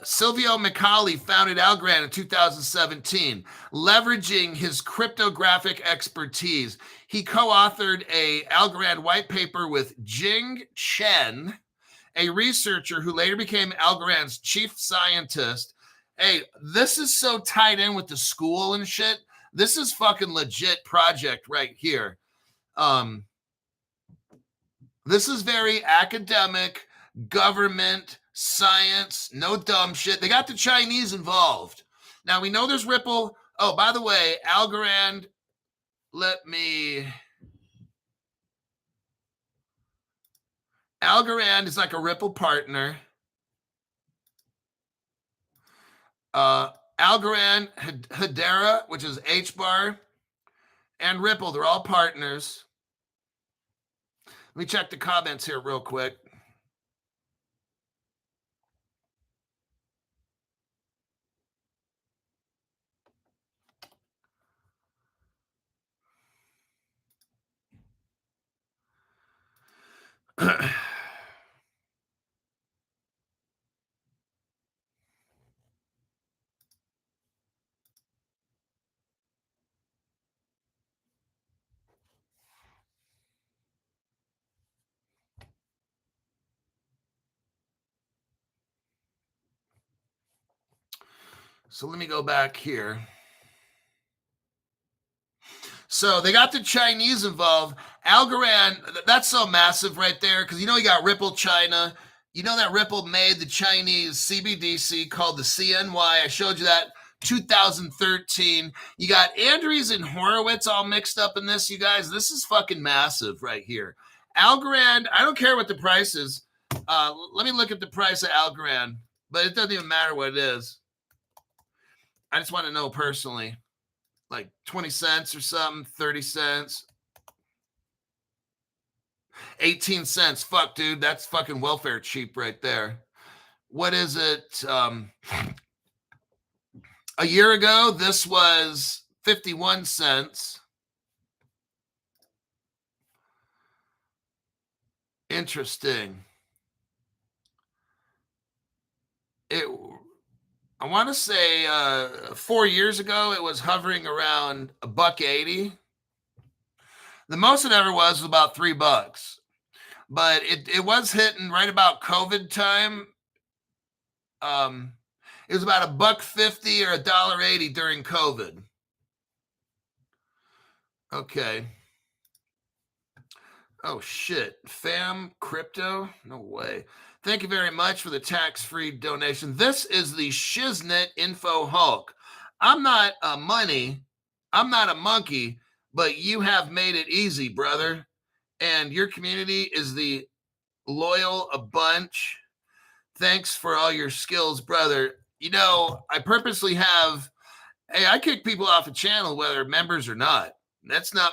Silvio Micali founded Algorand in 2017, leveraging his cryptographic expertise. He co-authored a Algorand white paper with Jing Chen, a researcher who later became Algorand's chief scientist. Hey, this is so tied in with the school and shit. This is fucking legit project right here. This is very academic, government, science, no dumb shit. They got the Chinese involved. Now, we know there's Ripple. Oh, by the way, Algorand, Algorand is like a Ripple partner. Algorand, Hedera, which is HBAR, and Ripple, they're all partners. Let me check the comments here real quick. So let me go back here. So they got the Chinese involved. Algorand, that's so massive right there because you know you got Ripple China. You know that Ripple made the Chinese CBDC called the CNY. I showed you that 2013. You got Andreessen and Horowitz all mixed up in this, you guys. This is fucking massive right here. Algorand, I don't care what the price is. Let me look at the price of Algorand, but it doesn't even matter what it is. I just want to know personally, like 20 cents or something, 30 cents, 18 cents. Fuck, dude, that's fucking welfare cheap right there. What is it? A year ago, this was 51 cents. Interesting. I want to say 4 years ago, it was hovering around $1.80. The most it ever was about $3, but it was hitting right about COVID time. It was about $1.50 or $1.80 during COVID. Okay. Oh shit, fam crypto? No way. Thank you very much for the tax-free donation. This is the Shiznit Info Hulk. I'm not a monkey, but you have made it easy, brother. And your community is the loyal a bunch. Thanks for all your skills, brother. You know, I purposely I kick people off a channel whether members or not. That's not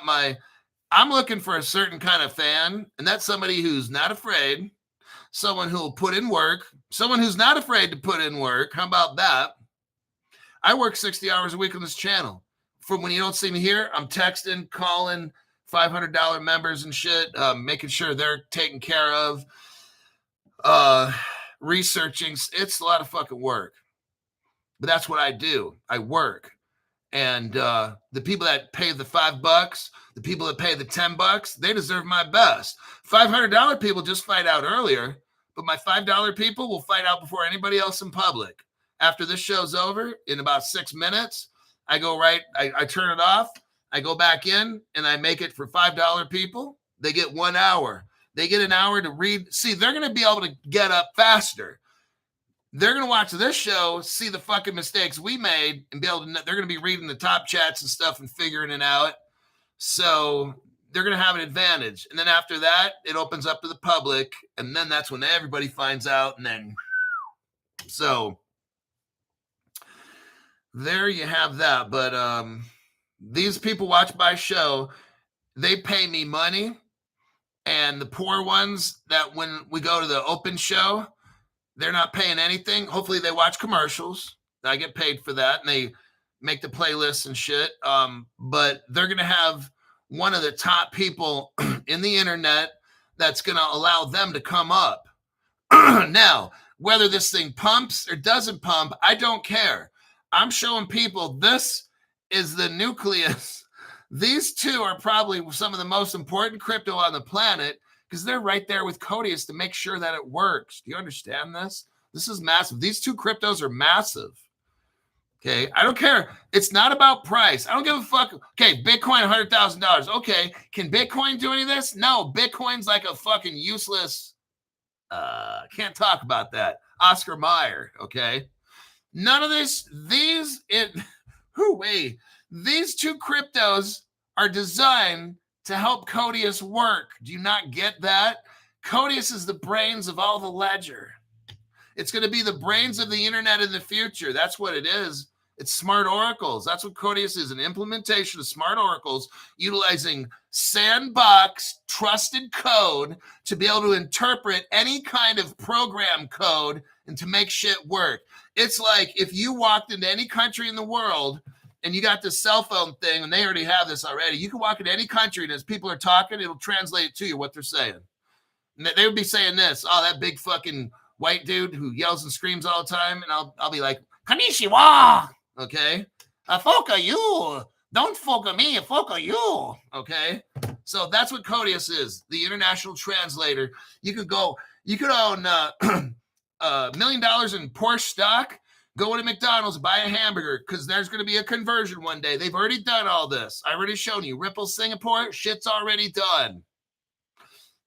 I'm looking for a certain kind of fan, and that's somebody who's not afraid, someone who'll put in work, someone who's not afraid to put in work. How about that? I work 60 hours a week on this channel. From when you don't see me here, I'm texting, calling $500 members and shit, making sure they're taken care of, researching. It's a lot of fucking work. But that's what I do. I work. And the people that pay the $5, the people that pay the $10, they deserve my best. $500 people just fight out earlier, but my $5 people will fight out before anybody else in public. After this show's over, in about 6 minutes, I go right, I turn it off, I go back in, and I make it for $5 people. They get 1 hour. They get an hour to read. See, they're going to be able to get up faster. They're going to watch this show, see the fucking mistakes we made, and be able to, they're going to be reading the top chats and stuff and figuring it out. So they're going to have an advantage. And then after that, it opens up to the public. And then that's when everybody finds out. And then, so there you have that. But these people watch my show, they pay me money. And the poor ones that when we go to the open show, they're not paying anything. Hopefully they watch commercials. I get paid for that. And they make the playlists and shit. But they're going to have one of the top people in the internet that's going to allow them to come up. Now, whether this thing pumps or doesn't pump, I don't care. I'm showing people this is the nucleus. These two are probably some of the most important crypto on the planet because they're right there with Kodius to make sure that it works. Do you understand this? This is massive. These two cryptos are massive. Okay, I don't care. It's not about price. I don't give a fuck. Okay, Bitcoin, $100,000. Okay, can Bitcoin do any of this? No, Bitcoin's like a fucking useless. Can't talk about that. Oscar Mayer. Okay, none of this. These two cryptos are designed to help Kodius work. Do you not get that? Kodius is the brains of all the ledger. It's going to be the brains of the internet in the future. That's what it is. It's smart oracles. That's what Kodius is, an implementation of smart oracles utilizing sandbox trusted code to be able to interpret any kind of program code and to make shit work. It's like if you walked into any country in the world and you got this cell phone thing, and they already have this already, you can walk into any country and as people are talking, it'll translate it to you what they're saying. And they would be saying this, oh, that big fucking white dude who yells and screams all the time, and I'll be like, Konnichiwa, okay? Foka you, don't foka me, foka you, okay? So that's what Kodius is, the international translator. You could own $1 million in Porsche stock, go into McDonald's, buy a hamburger, because there's going to be a conversion one day. They've already done all this. I already shown you. Ripple, Singapore, shit's already done.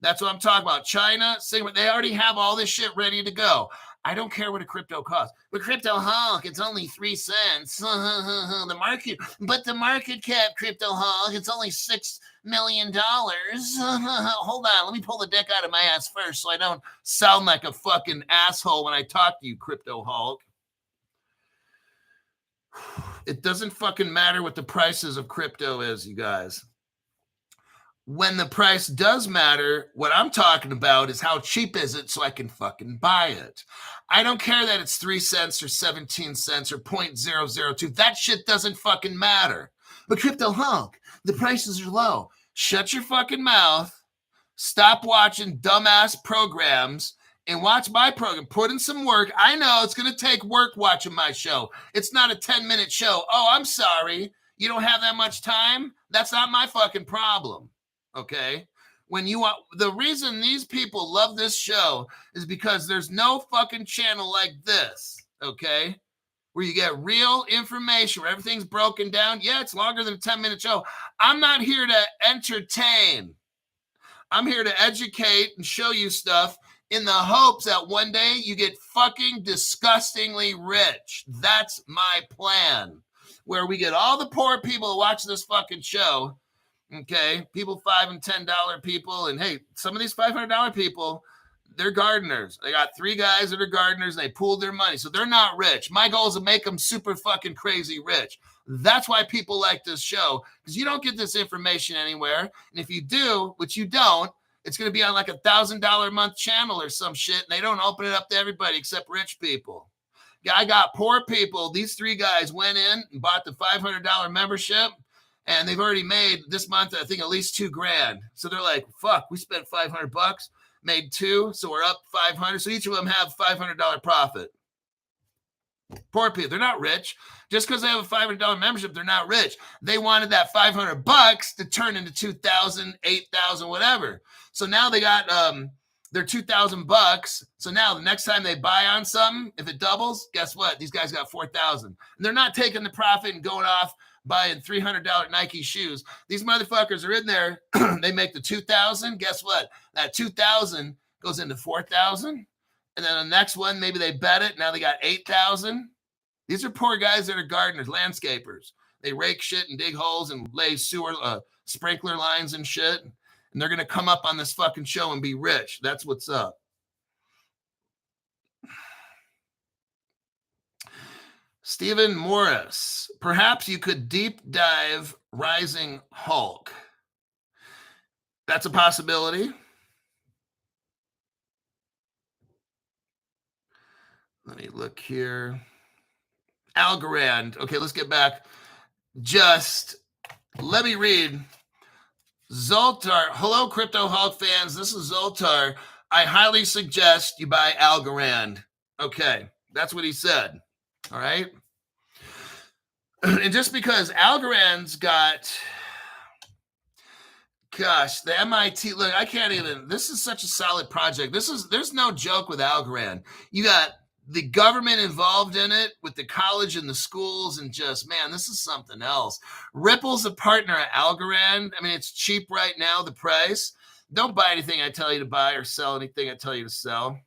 That's what I'm talking about. China, Singapore, they already have all this shit ready to go. I don't care what a crypto costs. But Crypto Hulk, it's only 3 cents. The market cap Crypto Hulk, it's only $6 million. Hold on, let me pull the dick out of my ass first so I don't sound like a fucking asshole when I talk to you, Crypto Hulk. It doesn't fucking matter what the prices of crypto is, you guys. When the price does matter, what I'm talking about is how cheap is it so I can fucking buy it. I don't care that it's 3 cents or 17 cents or 0.002. That shit doesn't fucking matter. But Crypto Hulk, the prices are low. Shut your fucking mouth. Stop watching dumbass programs and watch my program. Put in some work. I know it's going to take work watching my show. It's not a 10-minute show. Oh, I'm sorry. You don't have that much time? That's not my fucking problem. Okay, the reason these people love this show is because there's no fucking channel like this, okay, where you get real information, where everything's broken down. Yeah, it's longer than a 10-minute show. I'm not here to entertain. I'm here to educate and show you stuff in the hopes that one day you get fucking disgustingly rich. That's my plan, where we get all the poor people who watch this fucking show. Okay, people $5 and $10 people, and hey, some of these $500 people, they're gardeners. They got 3 guys that are gardeners, and they pooled their money, so they're not rich. My goal is to make them super fucking crazy rich. That's why people like this show, because you don't get this information anywhere, and if you do, which you don't, it's going to be on like $1,000 a month channel or some shit, and they don't open it up to everybody except rich people. Yeah, I got poor people. These 3 guys went in and bought the $500 membership. And they've already made this month, I think, at least $2,000. So they're like, fuck, we spent $500, made 2, so we're up 500. So each of them have $500 profit. Poor people, they're not rich. Just because they have a $500 membership, they're not rich. They wanted that $500 to turn into $2,000, $8,000, whatever. So now they got their $2,000. So now the next time they buy on something, if it doubles, guess what? These guys got $4,000. And they're not taking the profit and going off buying $300 Nike shoes. These motherfuckers are in there. They make the $2,000. Guess what? That $2,000 goes into $4,000. And then the next one, maybe they bet it. Now they got $8,000. These are poor guys that are gardeners, landscapers. They rake shit and dig holes and lay sewer sprinkler lines and shit. And they're going to come up on this fucking show and be rich. That's what's up. Stephen Morris, perhaps you could deep dive Rising Hulk. That's a possibility. Let me look here. Algorand. Okay, let's get back. Just let me read. Zultar. Hello, Crypto Hulk fans. This is Zultar. I highly suggest you buy Algorand. Okay, that's what he said. All right. And just because Algorand's got, gosh, the MIT, look, I can't even, this is such a solid project. There's no joke with Algorand. You got the government involved in it with the college and the schools, and just, man, this is something else. Ripple's a partner at Algorand. I mean, it's cheap right now, the price. Don't buy anything I tell you to buy or sell anything I tell you to sell.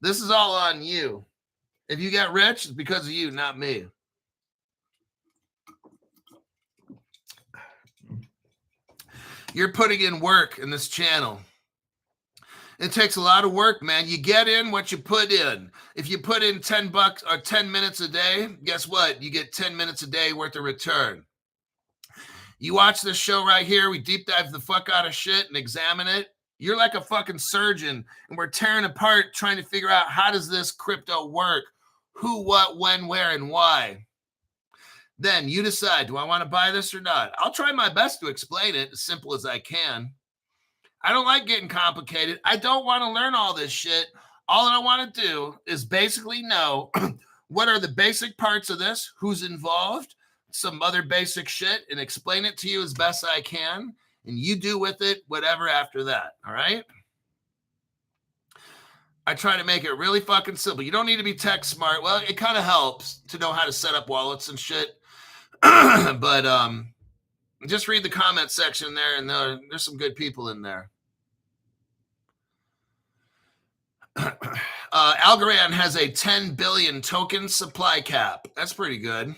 This is all on you. If you get rich, it's because of you, not me. You're putting in work in this channel. It takes a lot of work, man. You get in what you put in. If you put in $10 or 10 minutes a day, guess what? You get 10 minutes a day worth of return. You watch this show right here. We deep dive the fuck out of shit and examine it. You're like a fucking surgeon, and we're tearing apart trying to figure out, how does this crypto work? Who, what, when, where, and why? Then you decide, do I want to buy this or not? I'll try my best to explain it as simple as I can. I don't like getting complicated. I don't want to learn all this shit. All I want to do is basically know what are the basic parts of this, who's involved, some other basic shit, and explain it to you as best I can. And you do with it whatever after that. All right? I try to make it really fucking simple. You don't need to be tech smart. Well, it kind of helps to know how to set up wallets and shit. But just read the comment section there, and there's some good people in there. Algorand has a 10 billion token supply cap. That's pretty good.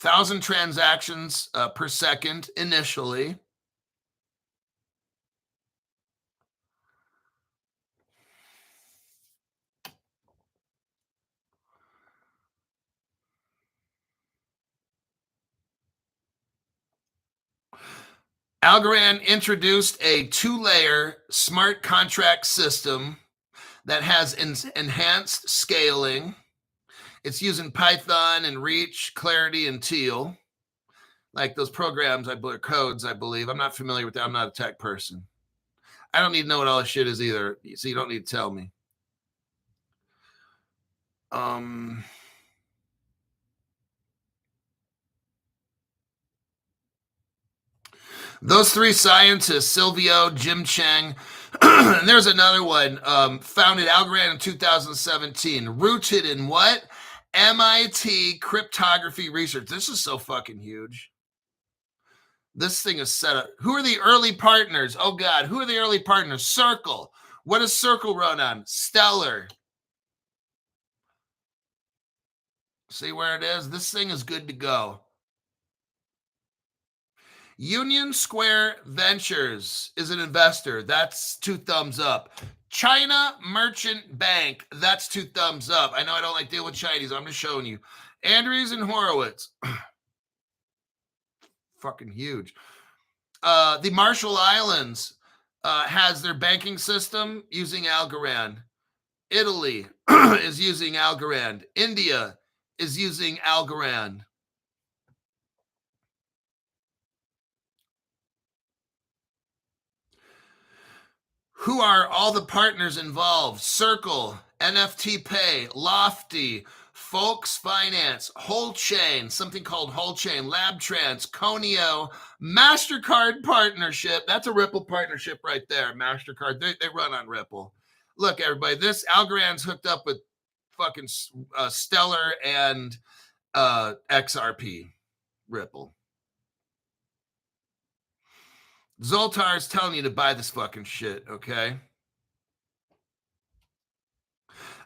1,000 transactions per second initially. Algorand introduced a 2-layer smart contract system that has enhanced scaling. It's using Python and Reach, Clarity, and Teal. Like those programs, codes, I believe. I'm not familiar with that. I'm not a tech person. I don't need to know what all this shit is either, so you don't need to tell me. Those 3 scientists, Silvio, Jim Cheng, and there's another one, founded Algorand in 2017. Rooted in what? MIT cryptography research. This is so fucking huge. This thing is set up. Who are the early partners? Oh, God. Who are the early partners? Circle. What does Circle run on? Stellar. See where it is? This thing is good to go. Union Square Ventures is an investor. That's 2 thumbs up. China Merchant Bank. That's 2 thumbs up. I know I don't like dealing with Chinese. I'm just showing you. Andrews and Horowitz. Fucking huge. The Marshall Islands has their banking system using Algorand. Italy is using Algorand. India is using Algorand. Who are all the partners involved? Circle, NFT Pay, Lofty, Folks Finance, Whole Chain, something called Whole Chain, LabTrans, Conio, MasterCard partnership. That's a Ripple partnership right there. MasterCard, they run on Ripple. Look, everybody, this Algorand's hooked up with fucking Stellar and XRP Ripple. Zultar is telling you to buy this fucking shit, okay?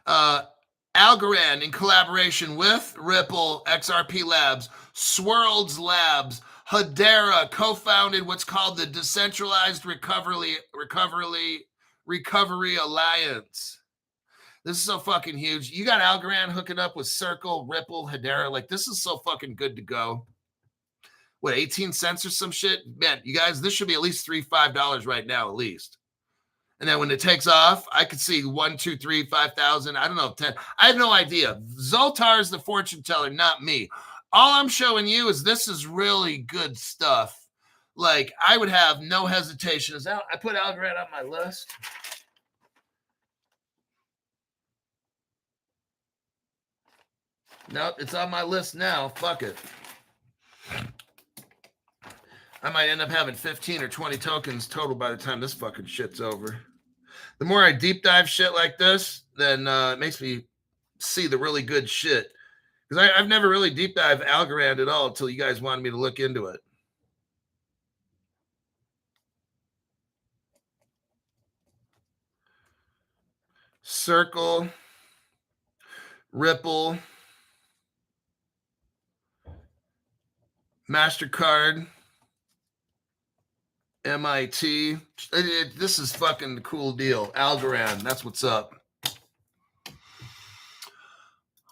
Algorand in collaboration with Ripple, XRP Labs, Swirlds Labs, Hedera co-founded what's called the Decentralized Recovery Alliance. This is so fucking huge. You got Algorand hooking up with Circle, Ripple, Hedera. Like, this is so fucking good to go. What, 18 cents or some shit? Man, you guys, this should be at least $3, $5 right now, at least. And then when it takes off, I could see 1, 2, 3, 5,000. I don't know, 10. I have no idea. Zultar is the fortune teller, not me. All I'm showing you is this is really good stuff. Like, I would have no hesitation. I put Algorand on my list. Nope, it's on my list now. Fuck it. I might end up having 15 or 20 tokens total by the time this fucking shit's over. The more I deep dive shit like this, then it makes me see the really good shit. Because I've never really deep dive Algorand at all until you guys wanted me to look into it. Circle, Ripple, MasterCard, MIT. This is fucking the cool deal. Algorand, that's what's up.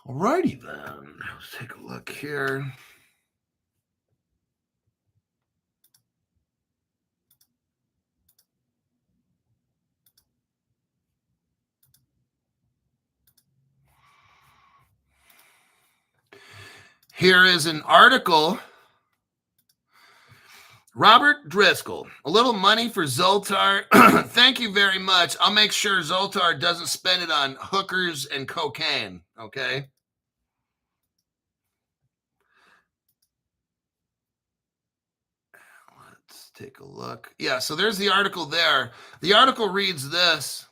Alrighty then, let's take a look here. Here is an article. Robert Driscoll, a little money for Zultar. Thank you very much. I'll make sure Zultar doesn't spend it on hookers and cocaine, okay? Let's take a look. Yeah, so there's the article there. The article reads this.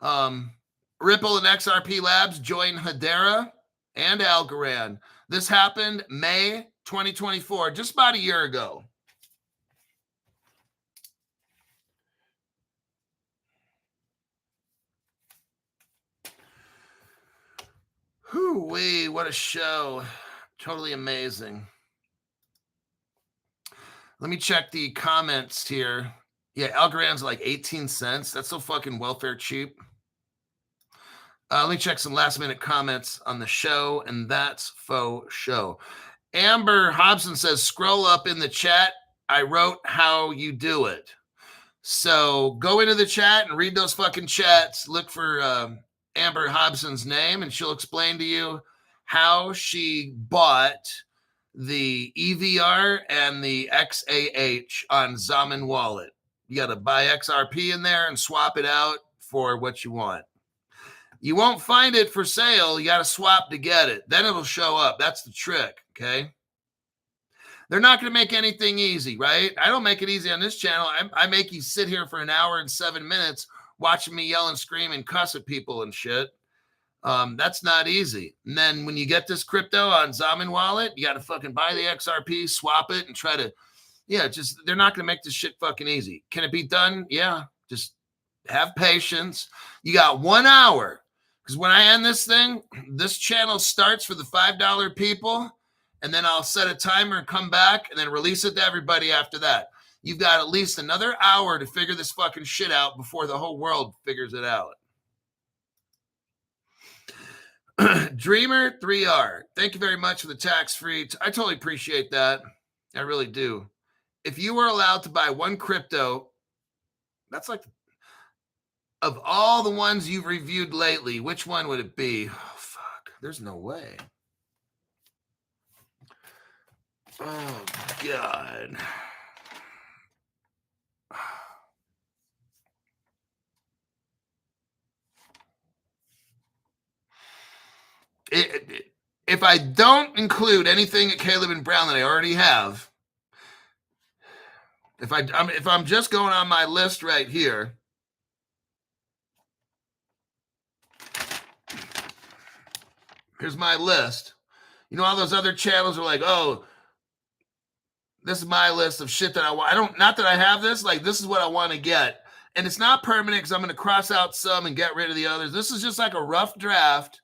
Ripple and XRP Labs join Hedera and Algorand. This happened May 2024, just about a year ago. Whoo-wee, what a show. Totally amazing. Let me check the comments here. Yeah, Algorand's like 18 cents. That's so fucking welfare cheap. Let me check some last minute comments on the show, and that's faux show. Amber Hobson says, scroll up in the chat. I wrote how you do it. So go into the chat and read those fucking chats. Look for Amber Hobson's name, and she'll explain to you how she bought the EVR and the XAH on Zaman Wallet. You got to buy XRP in there and swap it out for what you want. You won't find it for sale. You got to swap to get it. Then it'll show up. That's the trick, okay? They're not going to make anything easy, right? I don't make it easy on this channel. I make you sit here for an hour and 7 minutes watching me yell and scream and cuss at people and shit. That's not easy. And then when you get this crypto on Zaman Wallet, you got to fucking buy the XRP, swap it, and try to, they're not going to make this shit fucking easy. Can it be done? Yeah. Just have patience. You got 1 hour. Because when I end this thing, this channel starts for the $5 people, and then I'll set a timer and come back and then release it to everybody after that. You've got at least another hour to figure this fucking shit out before the whole world figures it out. Dreamer 3R, thank you very much for the tax-free. I totally appreciate that. I really do. If you were allowed to buy one crypto, that's like, of all the ones you've reviewed lately, which one would it be? Oh, fuck. There's no way. Oh, God. If I don't include anything at Caleb and Brown that I already have, if I'm just going on my list right here, here's my list. You know, all those other channels are like, oh, this is my list of shit that I want. Not that I have this, like, this is what I want to get. And it's not permanent because I'm going to cross out some and get rid of the others. This is just like a rough draft.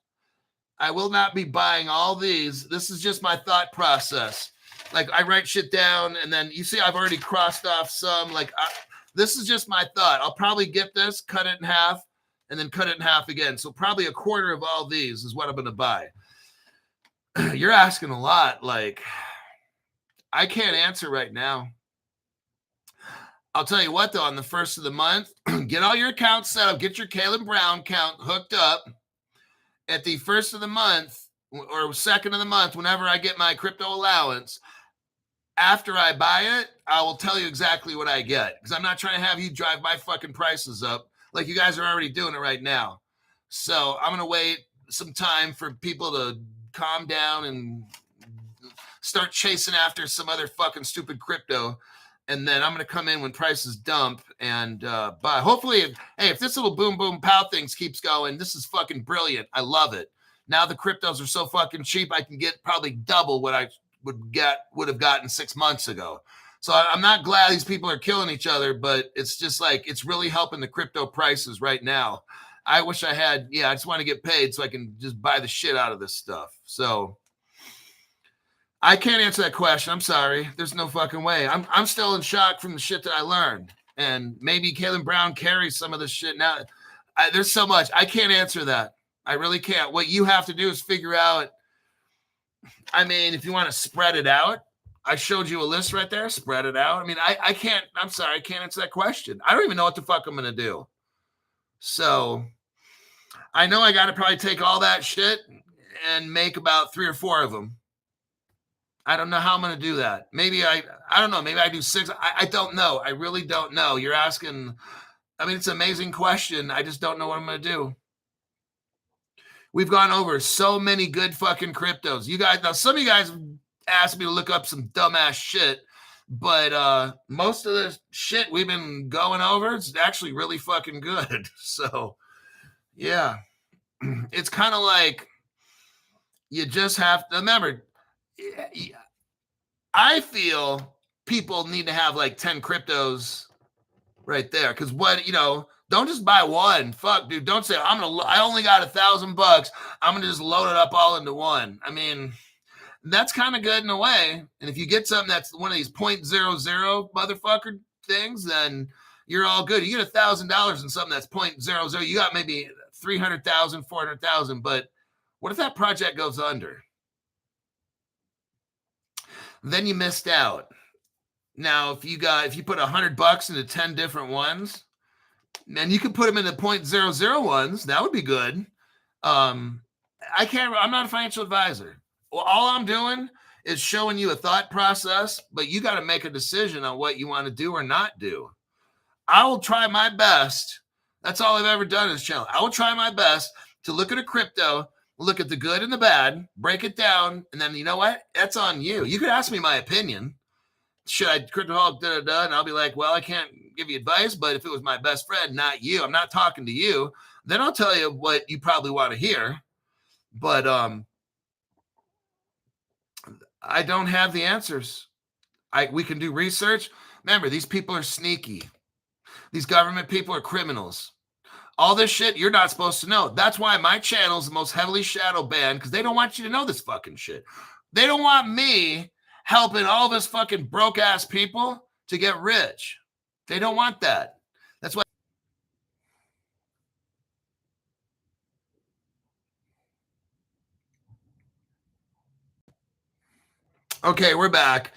I will not be buying all these. This is just my thought process. Like, I write shit down, and then you see I've already crossed off some. Like, this is just my thought. I'll probably get this, cut it in half, and then cut it in half again. So probably a quarter of all these is what I'm going to buy. You're asking a lot. Like, I can't answer right now. I'll tell you what, though, on the first of the month, get all your accounts set up. Get your Caleb Brown account hooked up. At the first of the month or second of the month, whenever I get my crypto allowance, after I buy it, I will tell you exactly what I get. Because I'm not trying to have you drive my fucking prices up like you guys are already doing it right now. So I'm going to wait some time for people to calm down and start chasing after some other fucking stupid crypto. and then I'm going to come in when prices dump and buy. Hopefully, if this little boom, boom, pow things keeps going, this is fucking brilliant. I love it. Now the cryptos are so fucking cheap, I can get probably double what I would have gotten 6 months ago. So I'm not glad these people are killing each other, but it's just like, it's really helping the crypto prices right now. I wish I had, I just want to get paid so I can just buy the shit out of this stuff. So I can't answer that question. I'm sorry. There's no fucking way. I'm still in shock from the shit that I learned. And maybe Caitlin Brown carries some of this shit now. There's so much. I can't answer that. I really can't. What you have to do is figure out, I mean, if you want to spread it out, I showed you a list right there. Spread it out. I mean, I can't, I'm sorry, I can't answer that question. I don't even know what the fuck I'm going to do. So I know I got to probably take all that shit and make about 3 or 4 of them. I don't know how I'm going to do that. Maybe I don't know. Maybe I do 6. I don't know. I really don't know. You're asking, I mean, it's an amazing question. I just don't know what I'm going to do. We've gone over so many good fucking cryptos. You guys, now some of you guys asked me to look up some dumbass shit, but most of the shit we've been going over, it's actually really fucking good. So, yeah. It's kind of like you just have to remember, I feel people need to have like 10 cryptos right there. Because don't just buy one. Fuck, dude. Don't say I only got $1,000. I'm gonna just load it up all into one. I mean, that's kind of good in a way. And if you get something that's one of these 0.00 motherfucker things, then you're all good. You get $1,000 in something that's 0.00. You got maybe 300,000, 400,000. But what if that project goes under? Then you missed out. Now, if you put $100 into 10 different ones, and you could put them into 0.00 ones, that would be good. I'm not a financial advisor. Well, all I'm doing is showing you a thought process, but you got to make a decision on what you want to do or not do. I will try my best. That's all I've ever done in this channel. I will try my best to look at a crypto, look at the good and the bad, break it down, and then you know what? That's on you. You could ask me my opinion. Should I cryptoholic and I'll be like, well, I can't give you advice, but if it was my best friend, not you, I'm not talking to you, then I'll tell you what you probably want to hear. But I don't have the answers. We can do research. Remember, these people are sneaky. These government people are criminals. All this shit you're not supposed to know. That's why my channel is the most heavily shadow banned, because they don't want you to know this fucking shit. They don't want me helping all this fucking broke ass people to get rich. They don't want that. That's why. Okay, we're back.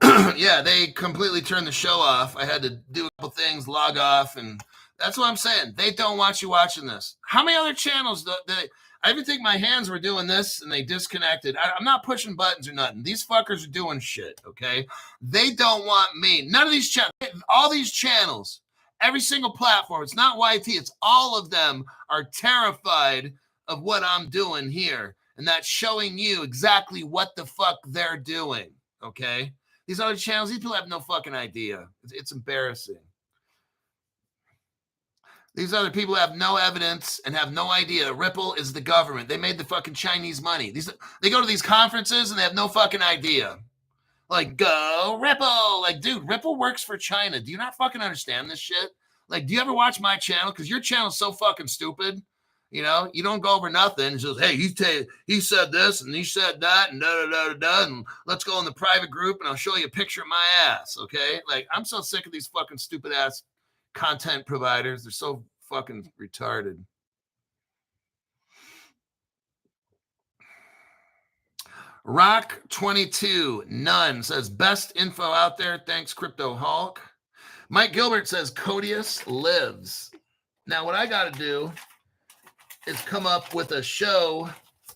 Yeah, they completely turned the show off. I had to do a couple things, log off, and that's what I'm saying. They don't want you watching this. How many other channels I even think my hands were doing this and they disconnected. I'm not pushing buttons or nothing. These fuckers are doing shit, okay? They don't want me. None of these channels, all these channels, every single platform, it's not YT, it's all of them are terrified of what I'm doing here. And that's showing you exactly what the fuck they're doing, okay? These other channels, these people have no fucking idea. It's embarrassing. These other people have no evidence and have no idea. Ripple is the government. They made the fucking Chinese money. They go to these conferences and they have no fucking idea. Like, go Ripple. Like, dude, Ripple works for China. Do you not fucking understand this shit? Like, do you ever watch my channel? Because your channel's so fucking stupid. You know, you don't go over nothing. It's just, hey, he said this and he said that and da-da-da-da-da, and let's go in the private group and I'll show you a picture of my ass, okay? Like, I'm so sick of these fucking stupid-ass content providers. They're so fucking retarded. Rock 22 none says best info out there. Thanks, Crypto Hulk. Mike Gilbert says Kodius lives. Now, what I got to do is come up with a show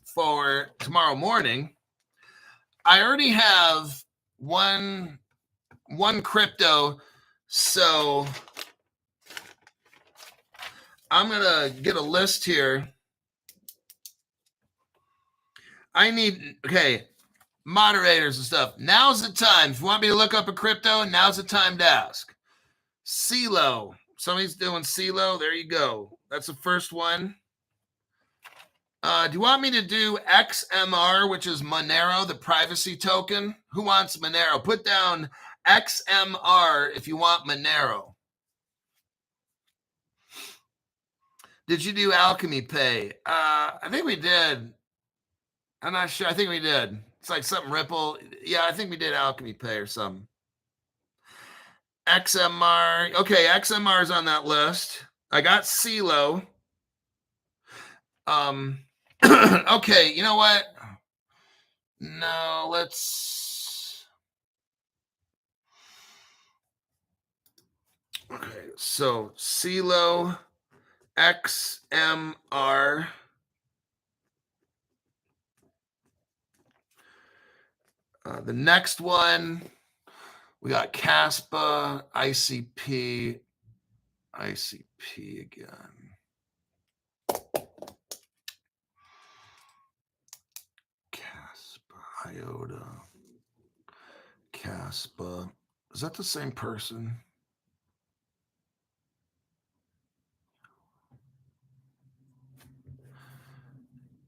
for tomorrow morning. I already have one crypto, so I'm going to get a list here. Okay. moderators and stuff. Now's the time. If you want me to look up a crypto, now's the time to ask. CeeLo. Somebody's doing CeeLo. There you go. That's the first one. Do you want me to do XMR, which is Monero, the privacy token? Who wants Monero? Put down XMR if you want Monero. Did you do Alchemy Pay? I think we did. I'm not sure. I think we did. It's like something Ripple. Yeah, I think we did Alchemy Pay or something. XMR. Okay, XMR is on that list. I got CeeLo. Okay, you know what? No, let's. Okay, so CeeLo, XMR. The next one, we got Caspa, ICP again. Caspa, IOTA, Caspa. Is that the same person?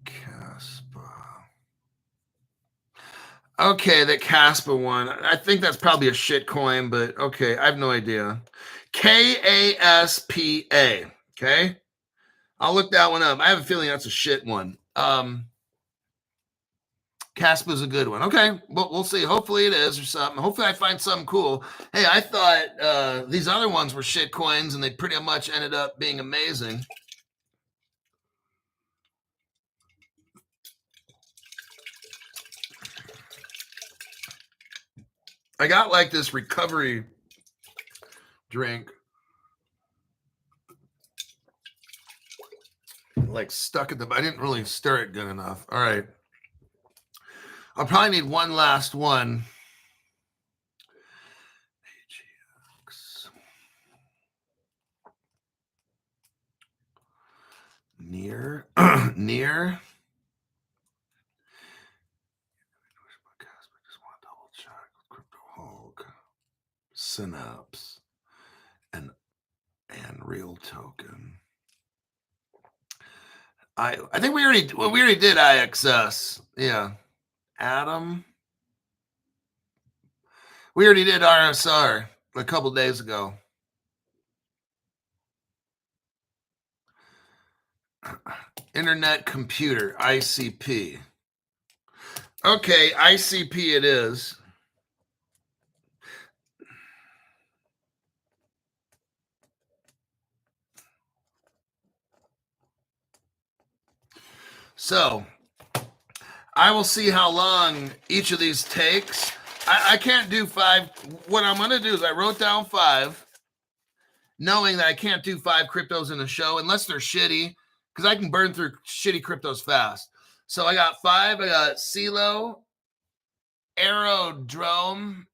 Caspa. Okay, the Caspa one. I think that's probably a shit coin, but okay, I have no idea. KASPA. Okay. I'll look that one up. I have a feeling that's a shit one. Caspa's a good one. Okay, we'll see. Hopefully it is or something. Hopefully I find something cool. Hey, I thought these other ones were shit coins, and they pretty much ended up being amazing. I got like this recovery drink, like stuck at the. I didn't really stir it good enough. All right, I'll probably need one last one. Near. Synapse and Real Token. I think we already did IXS. Yeah. Atom. We already did RSR a couple days ago. Internet Computer, ICP. Okay, ICP it is. So I will see how long each of these takes. I can't do 5. What I'm going to do is I wrote down 5, knowing that I can't do 5 cryptos in a show unless they're shitty, because I can burn through shitty cryptos fast. So I got 5. I got CeeLo, Aerodrome,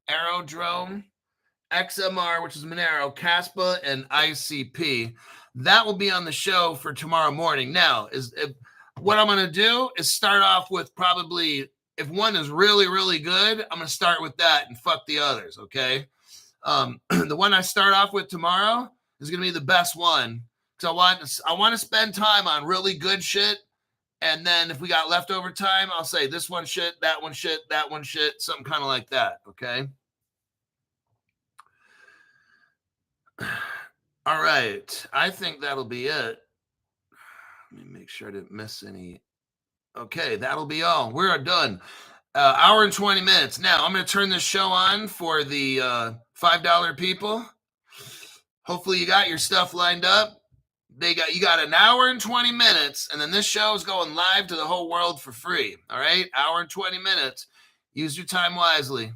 XMR, which is Monero, Caspa, and ICP. That will be on the show for tomorrow morning. Now, what I'm going to do is start off with probably, if one is really, really good, I'm going to start with that and fuck the others, okay? The one I start off with tomorrow is going to be the best one, because I want to spend time on really good shit, and then if we got leftover time, I'll say this one shit, that one shit, that one shit, something kind of like that, okay? All right. I think that'll be it. Let me make sure I didn't miss any. Okay, that'll be all. We're done. Hour and 20 minutes. Now, I'm going to turn this show on for the $5 people. Hopefully you got your stuff lined up. You got an hour and 20 minutes, and then this show is going live to the whole world for free. All right? Hour and 20 minutes. Use your time wisely.